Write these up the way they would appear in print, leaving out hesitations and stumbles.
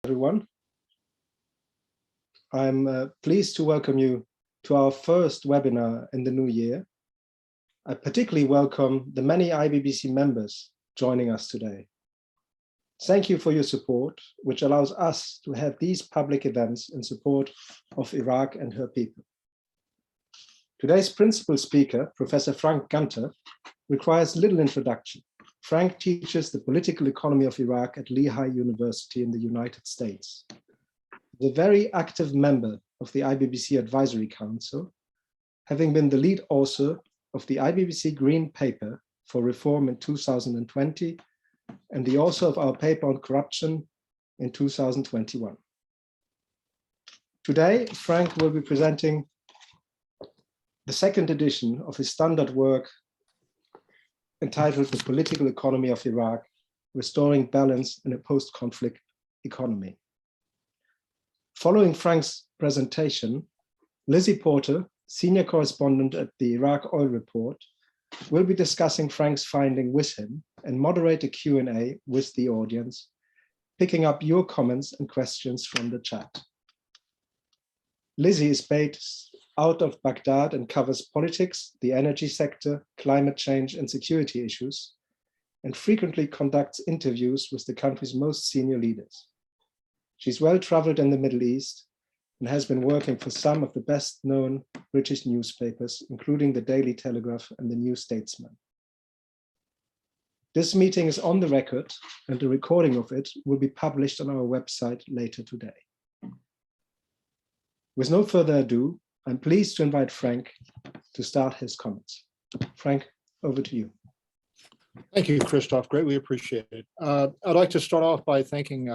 Everyone. I'm pleased to welcome you to our first webinar in the new year. I particularly welcome the many IBBC members joining us today. Thank you for your support, which allows us to have these public events in support of Iraq and her people. Today's principal speaker, Professor Frank Gunter, requires little introduction. Frank teaches the political economy of Iraq at Lehigh University in the United States. He's a very active member of the IBBC Advisory Council, having been the lead author of the IBBC Green Paper for Reform in 2020 and the author of our paper on corruption in 2021. Today, Frank will be presenting the second edition of his standard work entitled The Political Economy of Iraq, Restoring Balance in a Post-Conflict Economy. Following Frank's presentation, Lizzie Porter, senior correspondent at the Iraq Oil Report, will be discussing Frank's finding with him and moderate a Q&A with the audience, picking up your comments and questions from the chat. Lizzie is based out of Baghdad and covers politics, the energy sector, climate change and security issues, and frequently conducts interviews with the country's most senior leaders. She's well traveled in the Middle East and has been working for some of the best known British newspapers, including the Daily Telegraph and the New Statesman. This meeting is on the record and a recording of it will be published on our website later today. With no further ado, I'm pleased to invite Frank to start his comments. Frank, over to you. Thank you, Christoph. Greatly appreciate it. I'd like to start off by thanking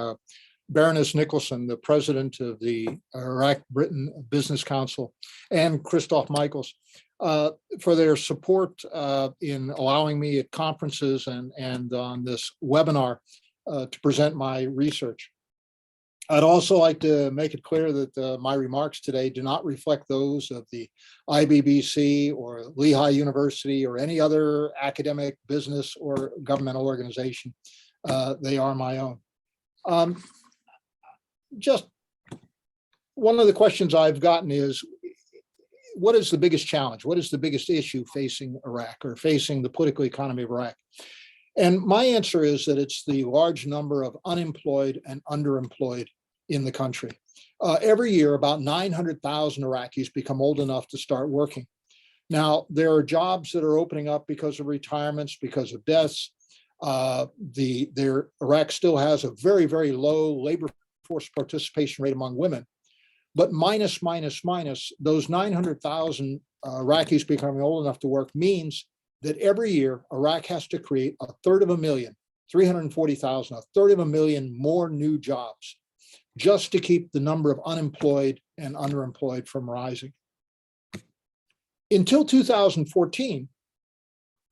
Baroness Nicholson, the president of the Iraq-Britain Business Council, and Christoph Michaels for their support in allowing me at conferences and on this webinar to present my research. I'd also like to make it clear that my remarks today do not reflect those of the IBBC or Lehigh University or any other academic, business, or governmental organization. They are my own. Just one of the questions I've gotten is, what is the biggest challenge? What is the biggest issue facing Iraq or facing the political economy of Iraq? And my answer is that it's the large number of unemployed and underemployed in the country. Every year, about 900,000 Iraqis become old enough to start working. Now, there are jobs that are opening up because of retirements, because of deaths. Iraq still has a very, very low labor force participation rate among women. But minus those 900,000 Iraqis becoming old enough to work means that every year Iraq has to create 340,000, a third of a million more new jobs just to keep the number of unemployed and underemployed from rising. Until 2014,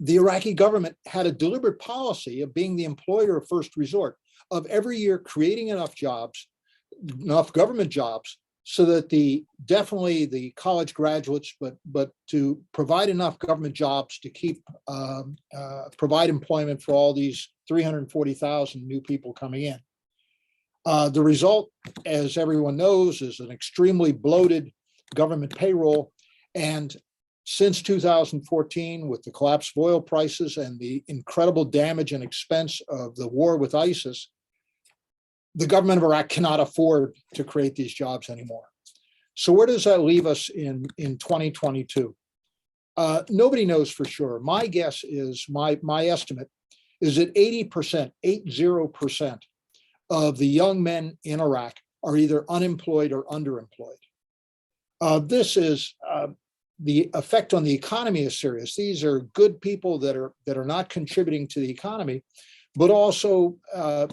the Iraqi government had a deliberate policy of being the employer of first resort, of every year creating enough jobs, enough government jobs, so that definitely the college graduates, but to provide enough government jobs to keep provide employment for all these 340,000 new people coming in. The result, as everyone knows, is an extremely bloated government payroll. And since 2014, with the collapse of oil prices and the incredible damage and expense of the war with ISIS, the government of Iraq cannot afford to create these jobs anymore. So where does that leave us in 2022? Nobody knows for sure. My guess is, my estimate is that 80% of the young men in Iraq are either unemployed or underemployed. This is, the effect on the economy is serious. These are good people that are not contributing to the economy, but also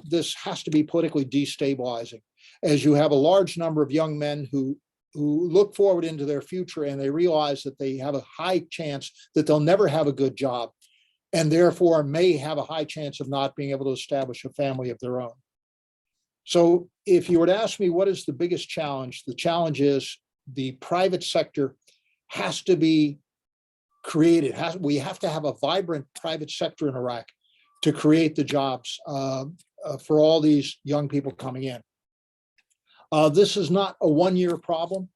this has to be politically destabilizing, as you have a large number of young men who look forward into their future and they realize that they have a high chance that they'll never have a good job, and therefore may have a high chance of not being able to establish a family of their own. So if you were to ask me what is the biggest challenge, the challenge is the private sector has to be created. We have to have a vibrant private sector in Iraq to create the jobs for all these young people coming in. This is not a one-year problem.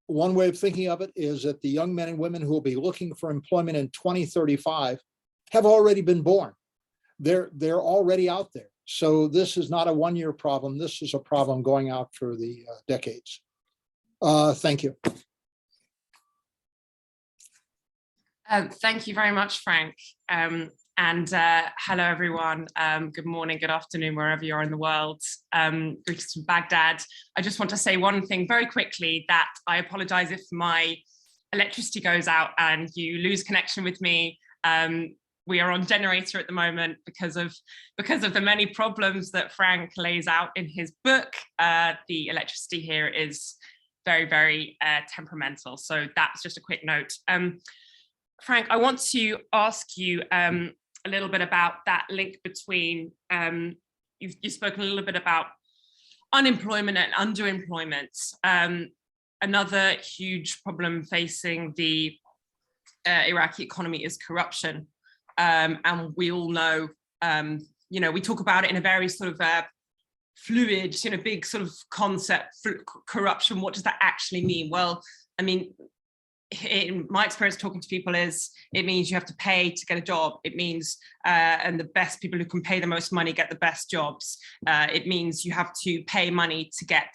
One way of thinking of it is that the young men and women who will be looking for employment in 2035 have already been born. They're already out there. So this is not a one-year problem. This is a problem going out for the decades. Thank you. Thank you very much, Frank. Hello, everyone. Good morning, good afternoon, wherever you are in the world. Greetings from Baghdad. I just want to say one thing very quickly, that I apologize if my electricity goes out and you lose connection with me. We are on generator at the moment because of the many problems that Frank lays out in his book. The electricity here is very, very temperamental. So that's just a quick note. Frank, I want to ask you a little bit about that link between, you've spoken a little bit about unemployment and underemployment. Another huge problem facing the Iraqi economy is corruption. And we all know, we talk about it in a very sort of fluid, big sort of concept, corruption. What does that actually mean? Well, I mean, in my experience talking to people it means you have to pay to get a job. It means, and the best people who can pay the most money get the best jobs. It means you have to pay money to get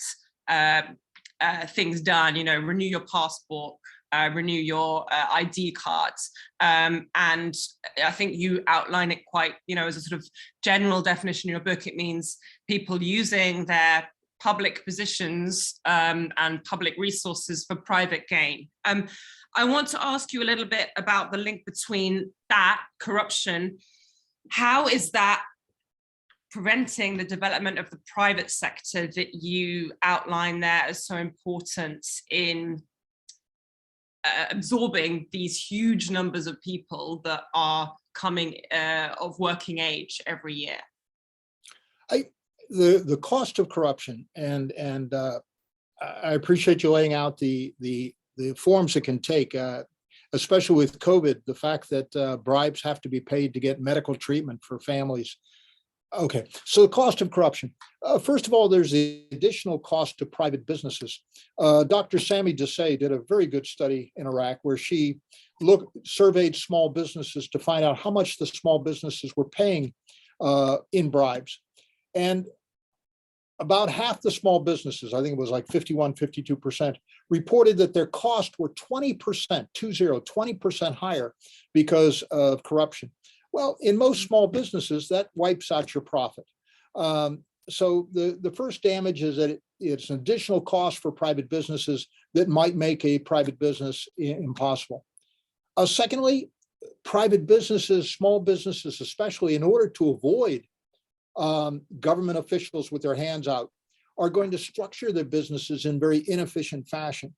things done, renew your passport, renew your ID cards. And I think you outline it quite, as a sort of general definition in your book. It means people using their public positions and public resources for private gain. I want to ask you a little bit about the link between that corruption. How is that preventing the development of the private sector that you outline there as so important in absorbing these huge numbers of people that are coming of working age every year? The cost of corruption, and I appreciate you laying out the forms it can take, especially with COVID, the fact that bribes have to be paid to get medical treatment for families. Okay, so the cost of corruption. First of all, there's the additional cost to private businesses. Dr. Sami Desai did a very good study in Iraq where she surveyed small businesses to find out how much the small businesses were paying in bribes. And about half the small businesses, I think it was like 51, 52%, reported that their costs were 20% higher because of corruption. Well, in most small businesses, that wipes out your profit. So the first damage is that it's an additional cost for private businesses that might make a private business impossible. Secondly, private businesses, small businesses especially, in order to avoid government officials with their hands out, are going to structure their businesses in very inefficient fashion.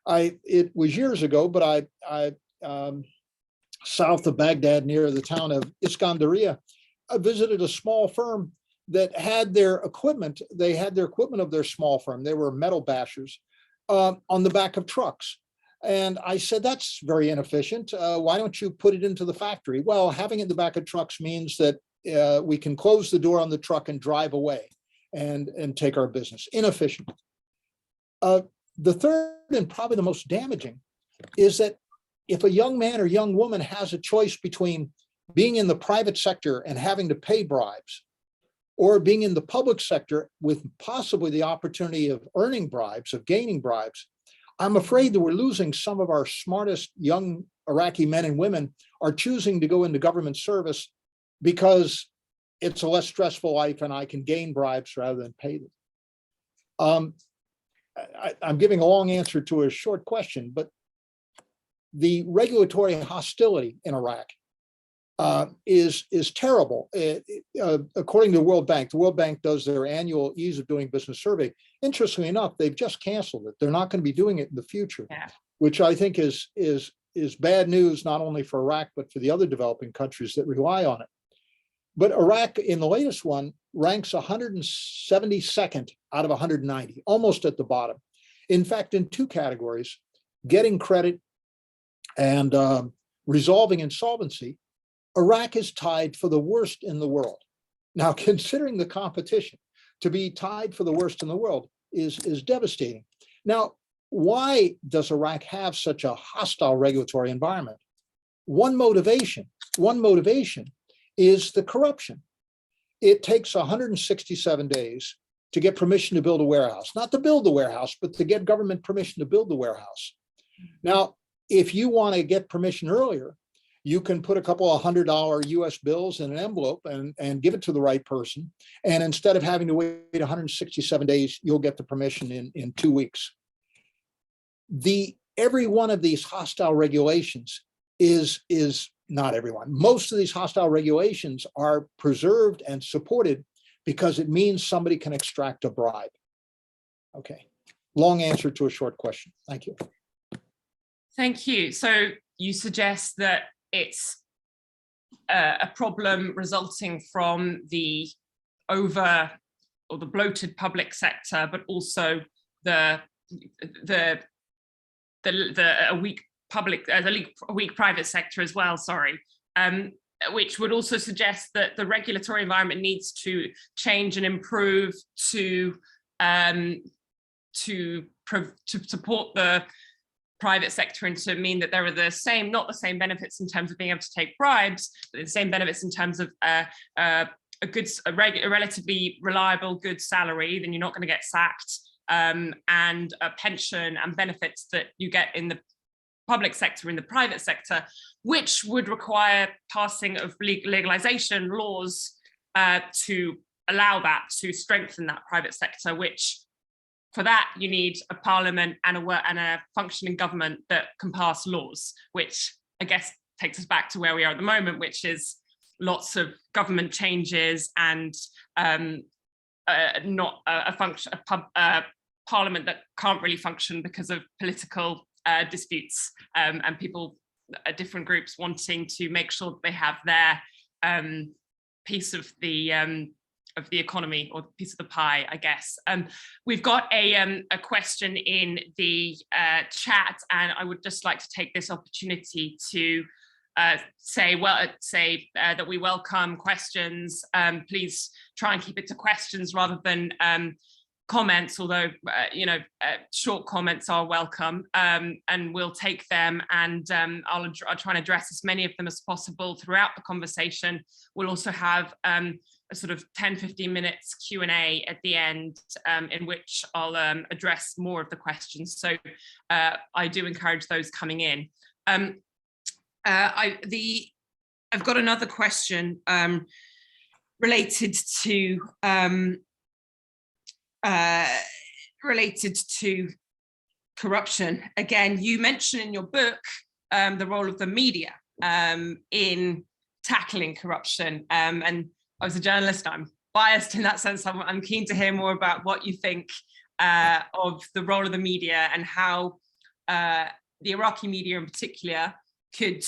It was years ago, but I south of Baghdad, near the town of Iskandaria, I visited a small firm that had their equipment. They had their equipment of their small firm. They were metal bashers on the back of trucks. And I said, that's very inefficient. Why don't you put it into the factory? Well, having it in the back of trucks means that we can close the door on the truck and drive away and take our business. Inefficient. The third, and probably the most damaging, is that if a young man or young woman has a choice between being in the private sector and having to pay bribes, or being in the public sector with possibly the opportunity of earning bribes, of gaining bribes, I'm afraid that we're losing some of our smartest young Iraqi men and women are choosing to go into government service because it's a less stressful life and I can gain bribes rather than pay them. I'm giving a long answer to a short question, but the regulatory hostility in Iraq is terrible. According to the World Bank does their annual ease of doing business survey. Interestingly enough, they've just canceled it. They're not going to be doing it in the future, which I think is bad news, not only for Iraq, but for the other developing countries that rely on it. But Iraq, in the latest one, ranks 172nd out of 190, almost at the bottom. In fact, in two categories, getting credit and resolving insolvency, Iraq is tied for the worst in the world. Now, considering the competition, to be tied for the worst in the world is devastating. Now, why does Iraq have such a hostile regulatory environment? One motivation is the corruption. It takes 167 days to get permission to build a warehouse, not to build the warehouse, but to get government permission to build the warehouse. Now, if you want to get permission earlier, you can put a couple of $100 US bills in an envelope and give it to the right person. And instead of having to wait 167 days, you'll get the permission in 2 weeks. Every one of these hostile regulations is not everyone. Most of these hostile regulations are preserved and supported because it means somebody can extract a bribe. Okay, long answer to a short question. Thank you. Thank you. So you suggest that it's a problem resulting from the bloated public sector, but also the weak private sector as well. Sorry, which would also suggest that the regulatory environment needs to change and improve to support the private sector and to mean that there are not the same benefits in terms of being able to take bribes, but the same benefits in terms of a relatively reliable, good salary, then you're not going to get sacked, and a pension and benefits that you get in the public sector, in the private sector, which would require passing of legalization laws to allow that, to strengthen that private sector, which for that, you need a parliament and a functioning government that can pass laws, which I guess takes us back to where we are at the moment, which is lots of government changes and not a parliament that can't really function because of political disputes and people, different groups wanting to make sure that they have their piece of the economy or piece of the pie, I guess. We've got a question in the chat, and I would just like to take this opportunity to say that we welcome questions. Please try and keep it to questions rather than comments, although short comments are welcome, and we'll take them, and I'll try and address as many of them as possible throughout the conversation. We'll also have a sort of 10-15 minutes Q&A at the end, in which I'll address more of the questions. So I do encourage those coming in. I've got another question related to corruption. Again, you mention in your book the role of the media in tackling corruption, and I was a journalist, I'm biased in that sense. I'm keen to hear more about what you think of the role of the media and how the Iraqi media in particular could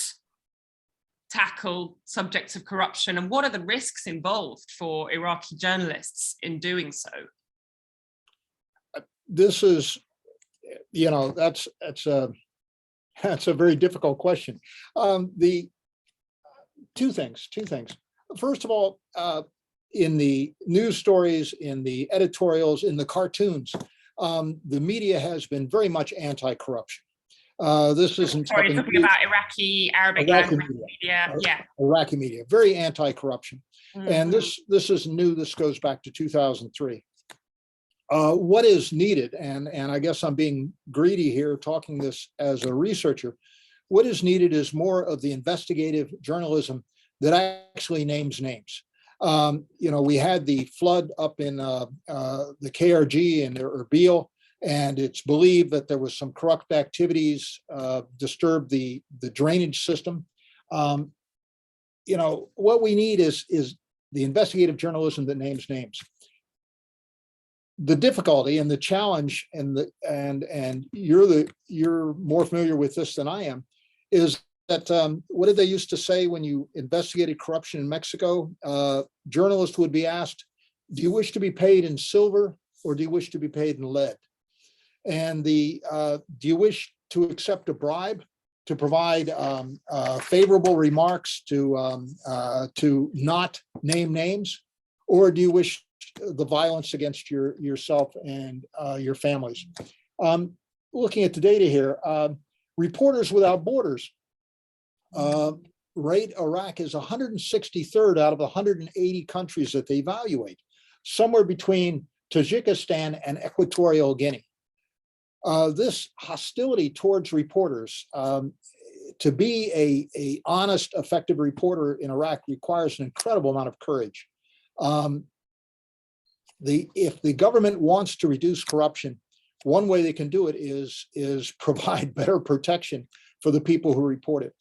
tackle subjects of corruption, and what are the risks involved for Iraqi journalists in doing so? This is, that's a very difficult question. The two things. First of all, in the news stories, in the editorials, in the cartoons, the media has been very much anti-corruption. This isn't talking about Iraqi, Arabic language media. Yeah. Iraqi media, very anti-corruption. Mm-hmm. And this is new. This goes back to 2003. What is needed, and I guess I'm being greedy here talking this as a researcher, what is needed is more of the investigative journalism that actually names names. We had the flood up in the KRG in Erbil, and it's believed that there was some corrupt activities disturbed the drainage system. What we need is the investigative journalism that names names. The difficulty and the challenge, and you're more familiar with this than I am, is that what did they used to say when you investigated corruption in Mexico? Journalists would be asked, do you wish to be paid in silver or do you wish to be paid in lead? And do you wish to accept a bribe to provide favorable remarks to not name names, or do you wish the violence against yourself and your families. Looking at the data here, Reporters Without Borders rate Iraq as 163rd out of 180 countries that they evaluate, somewhere between Tajikistan and Equatorial Guinea. This hostility towards reporters, to be a honest, effective reporter in Iraq requires an incredible amount of courage. If the government wants to reduce corruption, one way they can do it is provide better protection for the people who report it.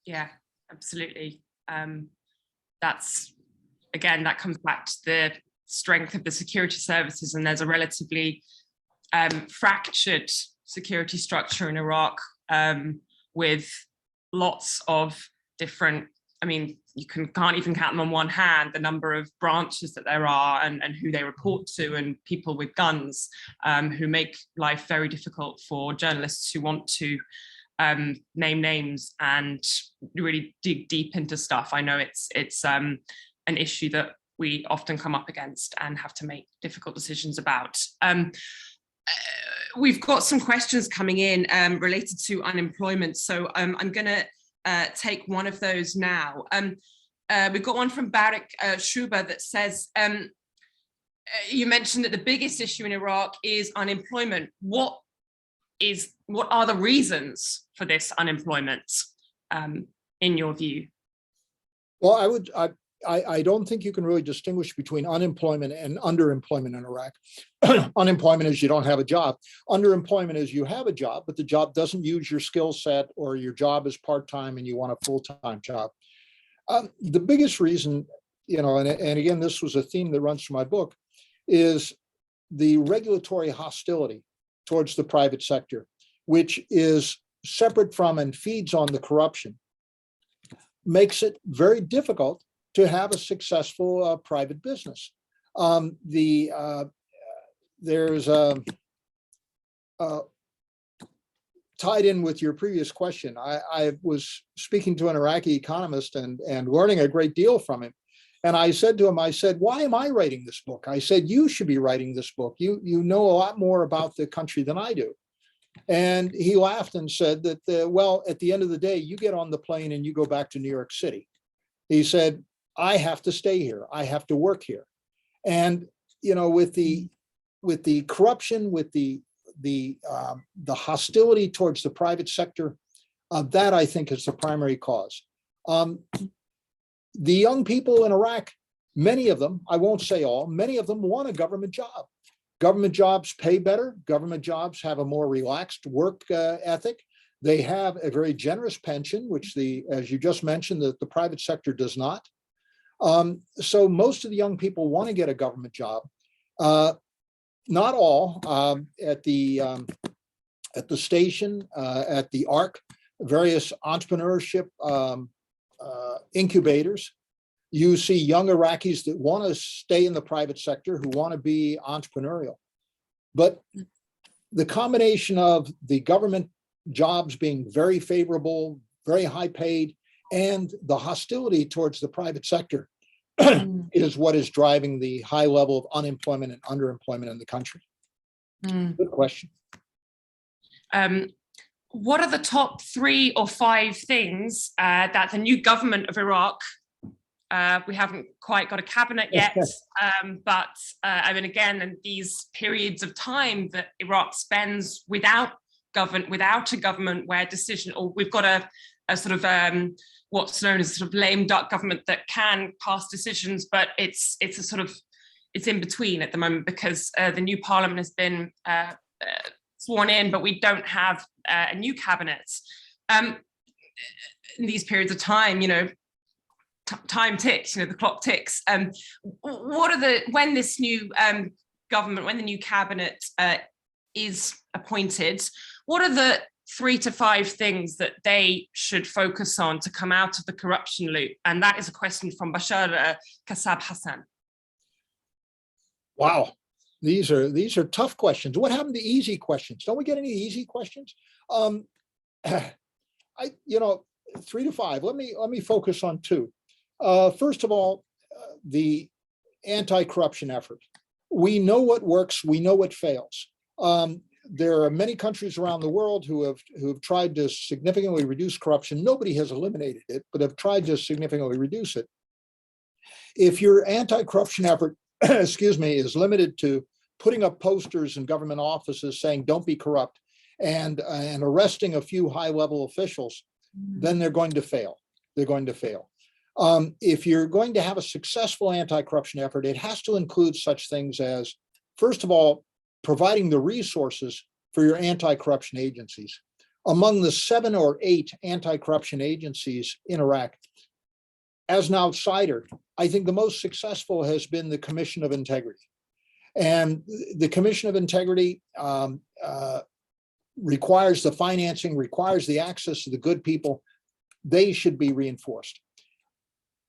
Yeah, absolutely. That's, again, that comes back to the strength of the security services, and there's a relatively fractured security structure in Iraq, with lots of different, I mean, you can't even count them on one hand, the number of branches that there are and who they report to, and people with guns who make life very difficult for journalists who want to name names and really dig deep into stuff. I know it's an issue that we often come up against and have to make difficult decisions about. We've got some questions coming in related to unemployment, so I'm going to take one of those now. We've got one from Barak Shuba that says, you mentioned that the biggest issue in Iraq is unemployment. What are the reasons for this unemployment, in your view? Well, I don't think you can really distinguish between unemployment and underemployment in Iraq. Unemployment is you don't have a job. Underemployment is you have a job, but the job doesn't use your skill set, or your job is part-time and you want a full-time job. The biggest reason, and again, this was a theme that runs through my book, is the regulatory hostility towards the private sector, which is separate from and feeds on the corruption, makes it very difficult to have a successful private business. There's tied in with your previous question. I was speaking to an Iraqi economist and learning a great deal from him. And I said to him, why am I writing this book? I said, you should be writing this book. You know a lot more about the country than I do. And he laughed and said that, well, at the end of the day, you get on the plane and you go back to New York City. He said, I have to stay here. I have to work here. And, with the corruption, with the hostility towards the private sector, that I think is the primary cause. The young people in Iraq, many of them, I won't say all, many of them want a government job. Government jobs pay better. Government jobs have a more relaxed work ethic. They have a very generous pension, which as you just mentioned, the private sector does not. So most of the young people want to get a government job. Not all. At the station, at the ARC, various entrepreneurship incubators, you see young Iraqis that want to stay in the private sector, who want to be entrepreneurial. But the combination of the government jobs being very favorable, very high paid, and the hostility towards the private sector is what is driving the high level of unemployment and underemployment in the country. Good question. What are the top 3 or 5 things that the new government of Iraq, we haven't quite got a cabinet yet, but I mean, again, in these periods of time that Iraq spends without a government where or we've got a sort of what's known as sort of lame duck government that can pass decisions, but it's in between at the moment, because the new parliament has been sworn in, but we don't have a new cabinet. In these periods of time, time ticks, the clock ticks. When this new government, when the new cabinet is appointed, what are the 3 to 5 things that they should focus on to come out of the corruption loop? And that is a question from Bashar Kassab Hassan. Wow, these are tough questions. What happened to easy questions? Don't we get any easy questions? 3 to 5. Let me focus on 2. First of all, the anti-corruption effort. We know what works, we know what fails. There are many countries around the world who have tried to significantly reduce corruption. Nobody has eliminated it, but have tried to significantly reduce it. If your anti-corruption effort, excuse me, is limited to putting up posters in government offices saying don't be corrupt and arresting a few high-level officials, then they're going to fail. They're going to fail. If you're going to have a successful anti-corruption effort, it has to include such things as, first of all, providing the resources for your anti-corruption agencies. Among the 7 or 8 anti-corruption agencies in Iraq, as an outsider, I think the most successful has been the Commission of Integrity. And the Commission of Integrity requires the financing, requires the access to the good people. They should be reinforced.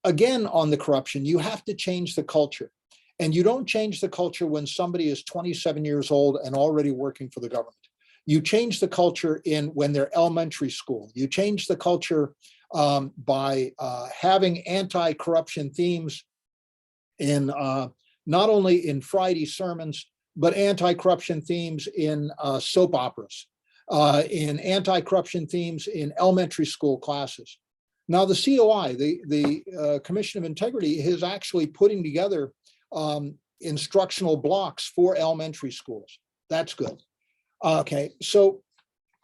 Again, on the corruption, you have to change the culture. And you don't change the culture when somebody is 27 years old and already working for the government. You change the culture when they're elementary school. You change the culture by having anti-corruption themes in not only in Friday sermons, but anti-corruption themes in soap operas, in anti-corruption themes in elementary school classes. Now, the COI, the Commission of Integrity, is actually putting together instructional blocks for elementary schools. That's good. Okay, so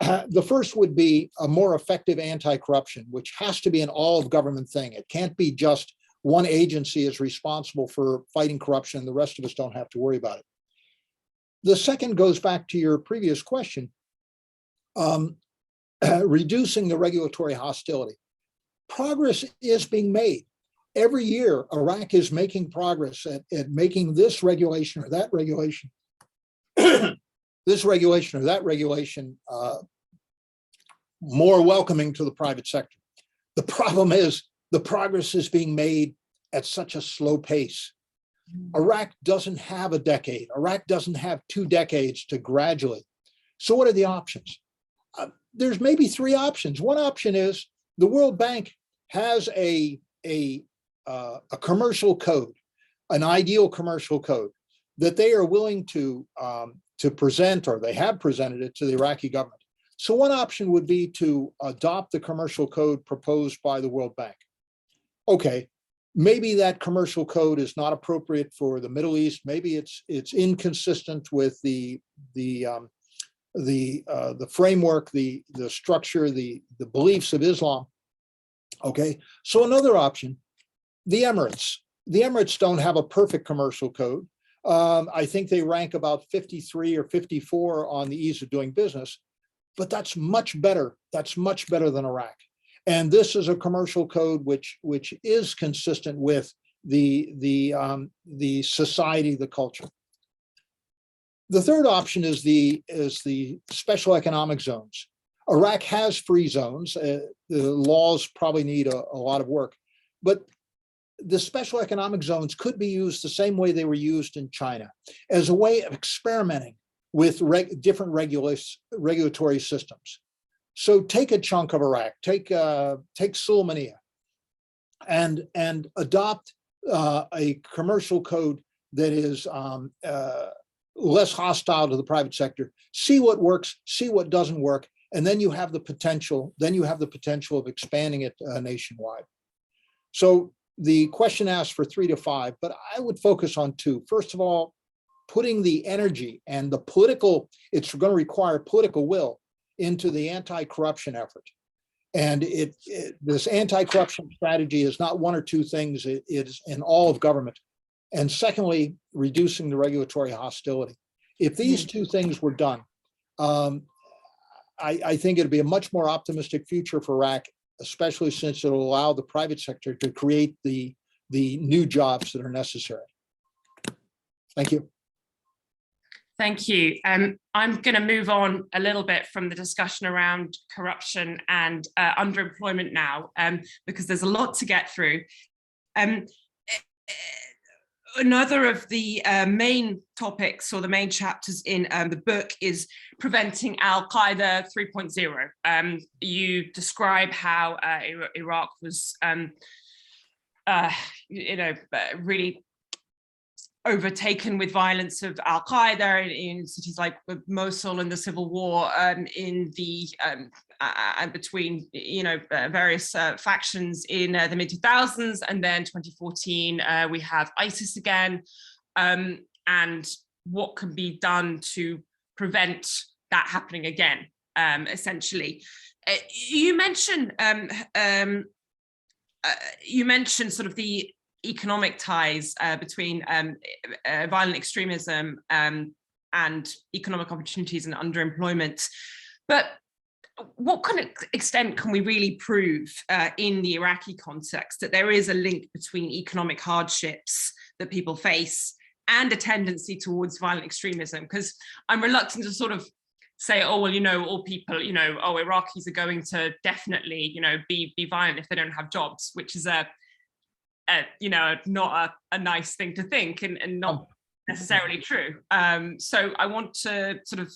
the first would be a more effective anti-corruption, which has to be an all of government thing. It can't be just one agency is responsible for fighting corruption and the rest of us don't have to worry about it. The second goes back to your previous question, reducing the regulatory hostility. Progress is being made. Every year, Iraq is making progress at making this regulation or that regulation, this regulation or that regulation more welcoming to the private sector. The problem is the progress is being made at such a slow pace. Iraq doesn't have a decade. Iraq doesn't have 2 decades to graduate. So what are the options? There's maybe 3 options. One option is the World Bank has a commercial code, an ideal commercial code that they are willing to present, or they have presented it to the Iraqi government. So one option would be to adopt the commercial code proposed by the World Bank. Okay, maybe that commercial code is not appropriate for the Middle East. Maybe it's inconsistent with the framework, the structure, the beliefs of Islam. Okay, so another option, the Emirates. The Emirates don't have a perfect commercial code. I think they rank about 53 or 54 on the ease of doing business, but that's much better. That's much better than Iraq. And this is a commercial code which is consistent with the society, the culture. The third option is the special economic zones. Iraq has free zones. The laws probably need a lot of work, but the special economic zones could be used the same way they were used in China, as a way of experimenting with different regulatory systems. So take a chunk of Iraq, take Sulaymaniyah, and adopt a commercial code that is less hostile to the private sector. See what works, see what doesn't work, and then you have the potential. Then you have the potential of expanding it nationwide. So the question asks for 3 to 5, but I would focus on 2. First of all, putting the energy and the political, it's going to require political will into the anti-corruption effort. And this anti-corruption strategy is not 1 or 2 things, it is in all of government. And secondly, reducing the regulatory hostility. If these 2 things were done, I think it'd be a much more optimistic future for Iraq, especially since it'll allow the private sector to create the new jobs that are necessary. Thank you. Thank you. I'm going to move on a little bit from the discussion around corruption and underemployment now, because there's a lot to get through. Another of the main topics or the main chapters in the book is preventing Al-Qaeda 3.0. You describe how Iraq was really overtaken with violence of Al Qaeda in cities like Mosul in the civil war, in the and between various factions in the mid 2000s, and then 2014 we have ISIS again, and what can be done to prevent that happening again. Essentially, you mentioned sort of the economic ties between violent extremism and economic opportunities and underemployment. But what kind of extent can we really prove in the Iraqi context that there is a link between economic hardships that people face and a tendency towards violent extremism? Because I'm reluctant to sort of say, oh, well, all people, oh, Iraqis are going to definitely, be violent if they don't have jobs, which is not a nice thing to think, and not necessarily true. So I want to sort of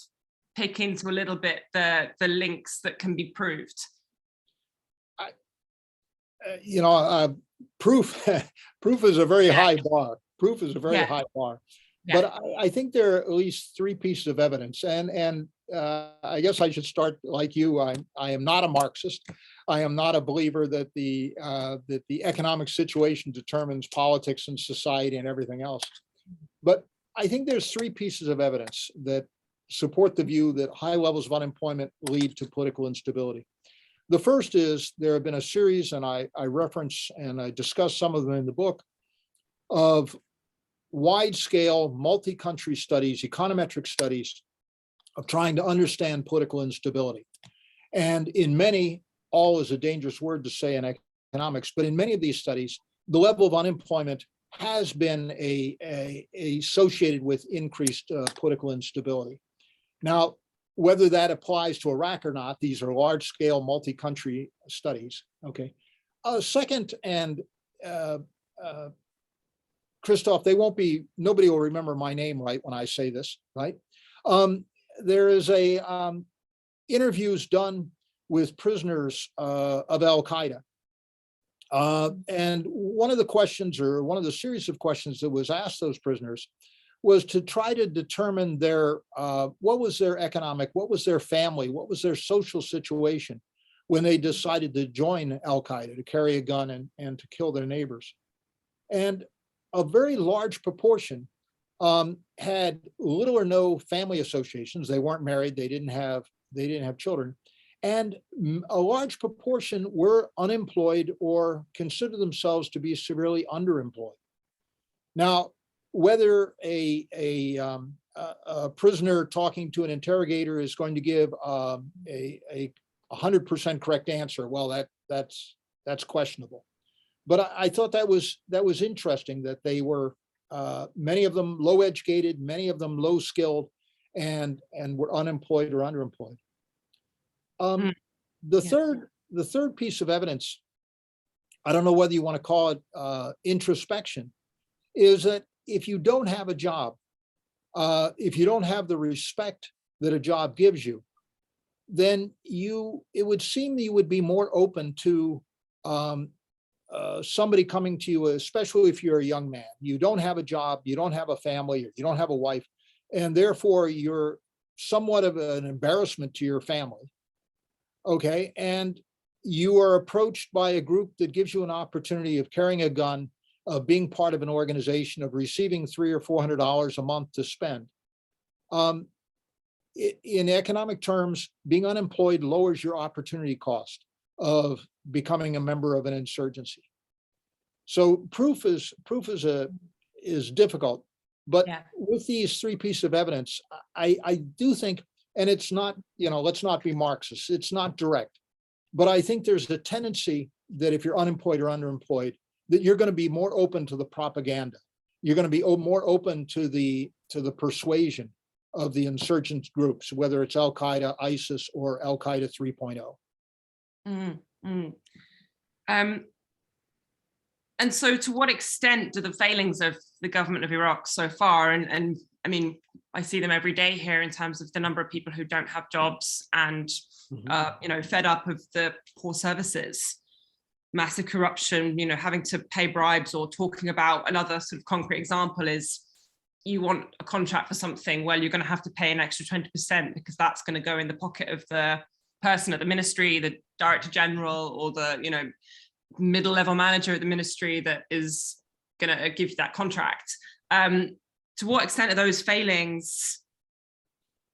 pick into a little bit the links that can be proved. Proof is a very high bar. Proof is a very high bar. Yeah. But I think there are at least three pieces of evidence, and I guess I should start like you. I am not a Marxist. I am not a believer that the economic situation determines politics and society and everything else. But I think there's three pieces of evidence that support the view that high levels of unemployment lead to political instability. The first is there have been a series, and I reference and I discuss some of them in the book, of wide-scale multi-country studies, econometric studies of trying to understand political instability. And in many, all is a dangerous word to say in economics, but in many of these studies, the level of unemployment has been associated with increased political instability. Now, whether that applies to Iraq or not, these are large-scale multi-country studies, okay? Second, and Christoph, nobody will remember my name right when I say this, right? There is interviews done with prisoners of Al Qaeda. And one of the questions, or one of the series of questions that was asked those prisoners, was to try to determine what was their economic, what was their family, what was their social situation when they decided to join Al Qaeda, to carry a gun and to kill their neighbors. And a very large proportion had little or no family associations. They weren't married. They didn't have children. And a large proportion were unemployed or considered themselves to be severely underemployed. Now, whether a prisoner talking to an interrogator is going to give a 100% correct answer, well, that's questionable. But I thought that was interesting that they were many of them low educated, many of them low skilled, and were unemployed or underemployed. The third piece of evidence, I don't know whether you want to call it introspection, is that if you don't have a job, if you don't have the respect that a job gives you, then it would seem that you would be more open to somebody coming to you, especially if you're a young man. You don't have a job, you don't have a family, or you don't have a wife, and therefore you're somewhat of an embarrassment to your family. Okay, and you are approached by a group that gives you an opportunity of carrying a gun, of being part of an organization, of receiving $300 or $400 a month to spend. In economic terms, being unemployed lowers your opportunity cost of becoming a member of an insurgency. So proof is difficult, but with these three pieces of evidence, I do think, and it's not, let's not be Marxist, it's not direct, but I think there's a tendency that if you're unemployed or underemployed, that you're going to be more open to the propaganda. You're going to be more open to the persuasion of the insurgent groups, whether it's Al Qaeda, ISIS, or Al Qaeda 3.0. And so to what extent do the failings of the government of Iraq so far, and I mean, I see them every day here in terms of the number of people who don't have jobs and, fed up of the poor services. massive corruption, having to pay bribes, or talking about another sort of concrete example is you want a contract for something, well, you're going to have to pay an extra 20% because that's going to go in the pocket of the person at the ministry, the director general, or the, middle level manager at the ministry that is going to give you that contract. To what extent are those failings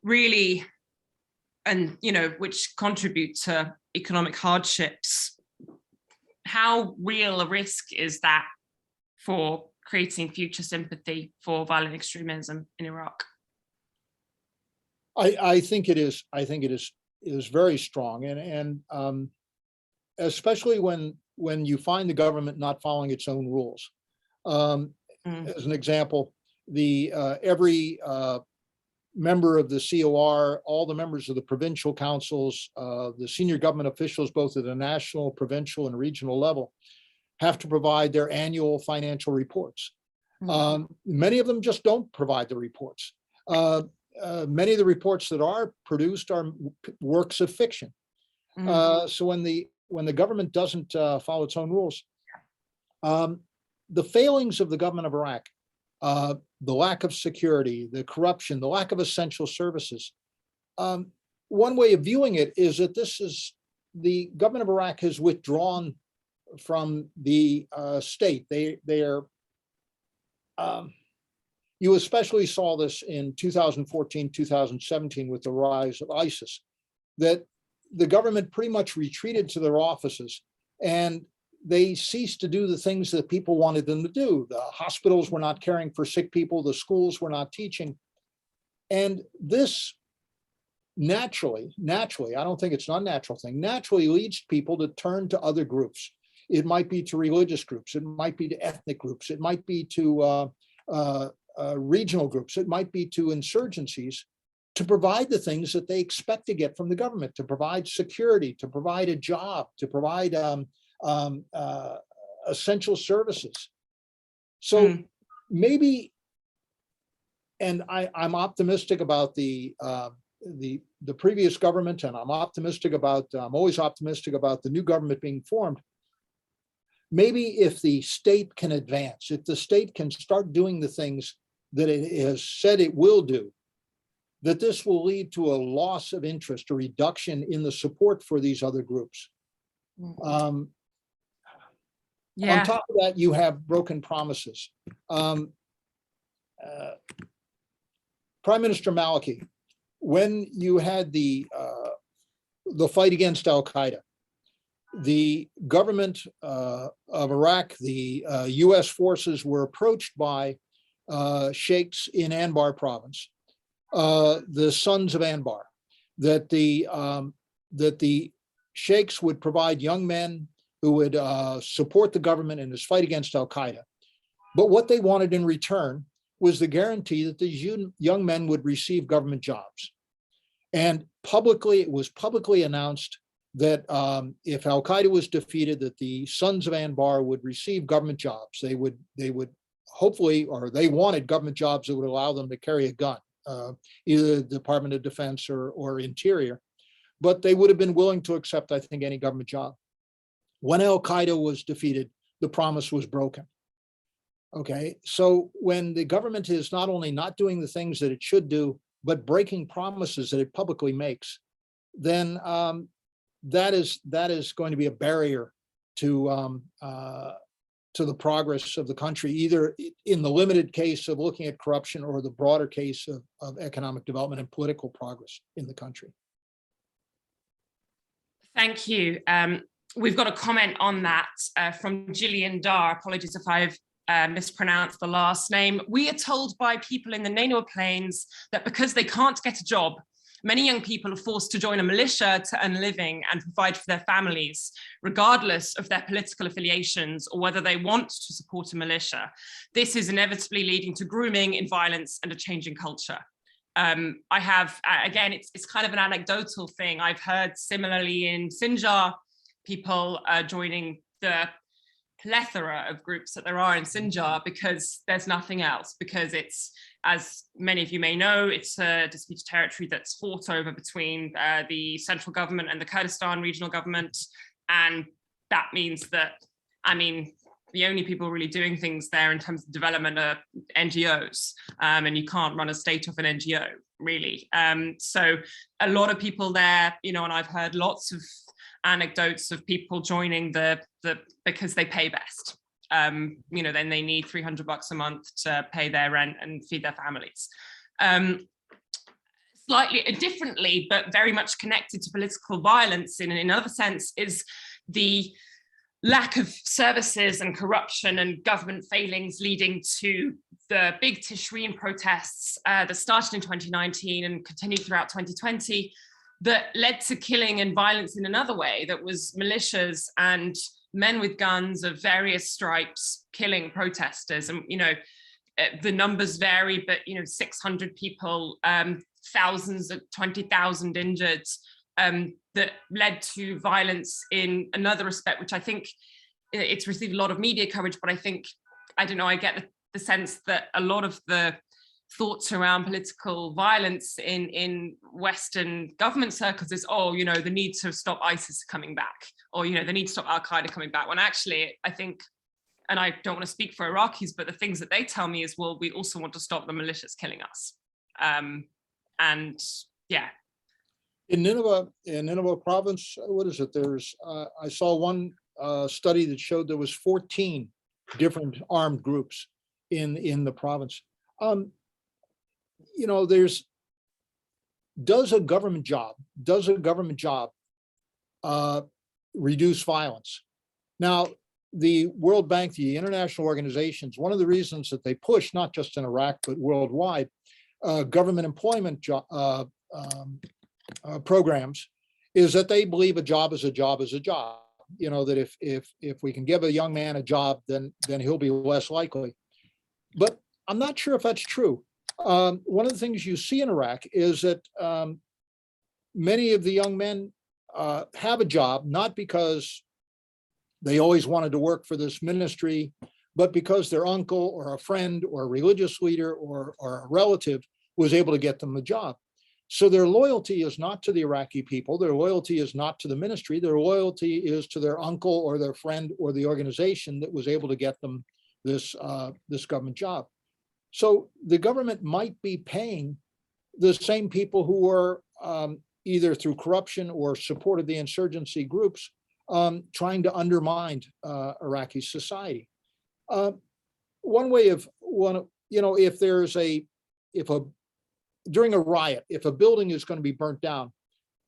really, and which contribute to economic hardships? How real a risk is that for creating future sympathy for violent extremism in Iraq? I think it is. I think it is very strong, and especially when you find the government not following its own rules. As an example, every member of the COR, all the members of the provincial councils, the senior government officials, both at the national, provincial, and regional level, have to provide their annual financial reports. Many of them just don't provide the reports. Many of the reports that are produced are works of fiction. So when the government doesn't follow its own rules, the failings of the government of Iraq, the lack of security, the corruption, the lack of essential services. One way of viewing it is that the government of Iraq has withdrawn from the state. They are, you especially saw this in 2014, 2017 with the rise of ISIS, that the government pretty much retreated to their offices and they ceased to do the things that people wanted them to do. The hospitals were not caring for sick people, the schools were not teaching. And this naturally, I don't think it's an unnatural thing, naturally leads people to turn to other groups. It might be to religious groups, it might be to ethnic groups, it might be to regional groups, it might be to insurgencies, to provide the things that they expect to get from the government, to provide security, to provide a job, to provide essential services. So maybe, and I'm optimistic about the previous government, and I'm always optimistic about the new government being formed. Maybe if the state can advance, if the state can start doing the things that it has said it will do, that this will lead to a loss of interest, a reduction in the support for these other groups. On top of that, you have broken promises. Prime Minister Maliki, when you had the fight against Al-Qaeda, the government of Iraq, the US forces were approached by sheikhs in Anbar province, the sons of Anbar, that the sheikhs would provide young men who would support the government in its fight against Al-Qaeda. But what they wanted in return was the guarantee that these young men would receive government jobs. And it was publicly announced that if Al-Qaeda was defeated, that the sons of Anbar would receive government jobs. They would hopefully, or they wanted government jobs that would allow them to carry a gun, either the Department of Defense or Interior, but they would have been willing to accept, I think, any government job. When Al-Qaeda was defeated, the promise was broken. Okay, so when the government is not only not doing the things that it should do, but breaking promises that it publicly makes, then that is going to be a barrier to the progress of the country, either in the limited case of looking at corruption or the broader case of economic development and political progress in the country. Thank you. We've got a comment on that from Gillian Dar. Apologies if I've mispronounced the last name. We are told by people in the Nainoa Plains that because they can't get a job, many young people are forced to join a militia to earn a living and provide for their families, regardless of their political affiliations or whether they want to support a militia. This is inevitably leading to grooming in violence and a changing culture. I have, again, it's kind of an anecdotal thing. I've heard similarly in Sinjar, people joining the plethora of groups that there are in Sinjar because there's nothing else, because it's, as many of you may know, it's a disputed territory that's fought over between the central government and the Kurdistan regional government, and that means that, I mean, the only people really doing things there in terms of development are NGOs, and you can't run a state off an NGO, really. So a lot of people there, you know, and I've heard lots of anecdotes of people joining the because they pay best. You know, then they need $300 a month to pay their rent and feed their families. Slightly differently, but very much connected to political violence in another sense, is the lack of services and corruption and government failings leading to the big Tishreen protests that started in 2019 and continued throughout 2020, that led to killing and violence in another way, that was militias and men with guns of various stripes killing protesters. And, you know, the numbers vary, but, you know, 600 people, thousands of 20,000 injured, that led to violence in another respect, which I think it's received a lot of media coverage, but I think, I don't know, I get the sense that a lot of the thoughts around political violence in Western government circles is, oh, you know, the need to stop ISIS coming back, or, you know, the need to stop Al-Qaeda coming back, when actually, I think, and I don't want to speak for Iraqis, but the things that they tell me is, well, we also want to stop the militias killing us. And yeah. In Nineveh province, what is it? There's, I saw one study that showed there was 14 different armed groups in the province. You know, does a government job reduce violence? Now, the World Bank, the international organizations, one of the reasons that they push, not just in Iraq, but worldwide, government employment programs, is that they believe a job is a job is a job. You know, that if we can give a young man a job, then he'll be less likely. But I'm not sure if that's true. One of the things you see in Iraq is that many of the young men have a job, not because they always wanted to work for this ministry, but because their uncle or a friend or a religious leader or a relative was able to get them the job. So their loyalty is not to the Iraqi people, their loyalty is not to the ministry, their loyalty is to their uncle or their friend or the organization that was able to get them this government job. So the government might be paying the same people who are either through corruption or support of the insurgency groups trying to undermine Iraqi society. One way of, you know, during a riot, if a building is going to be burnt down,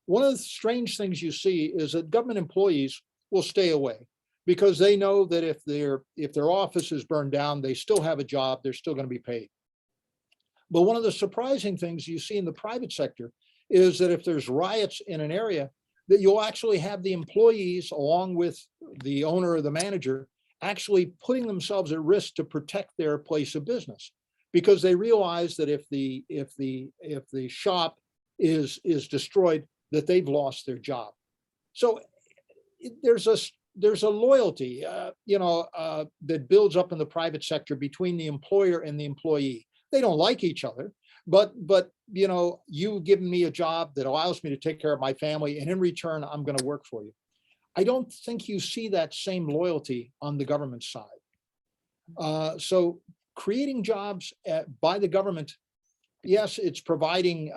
one of the strange things you see is that government employees will stay away because they know that if their office is burned down, they still have a job, they're still going to be paid. But one of the surprising things you see in the private sector is that if there's riots in an area, that you'll actually have the employees, along with the owner or the manager, actually putting themselves at risk to protect their place of business, because they realize that if the shop is destroyed, that they've lost their job. So there's a loyalty, that builds up in the private sector between the employer and the employee. They don't like each other, but you know, you've given me a job that allows me to take care of my family, and in return, I'm going to work for you. I don't think you see that same loyalty on the government side. So creating jobs by the government, yes, it's providing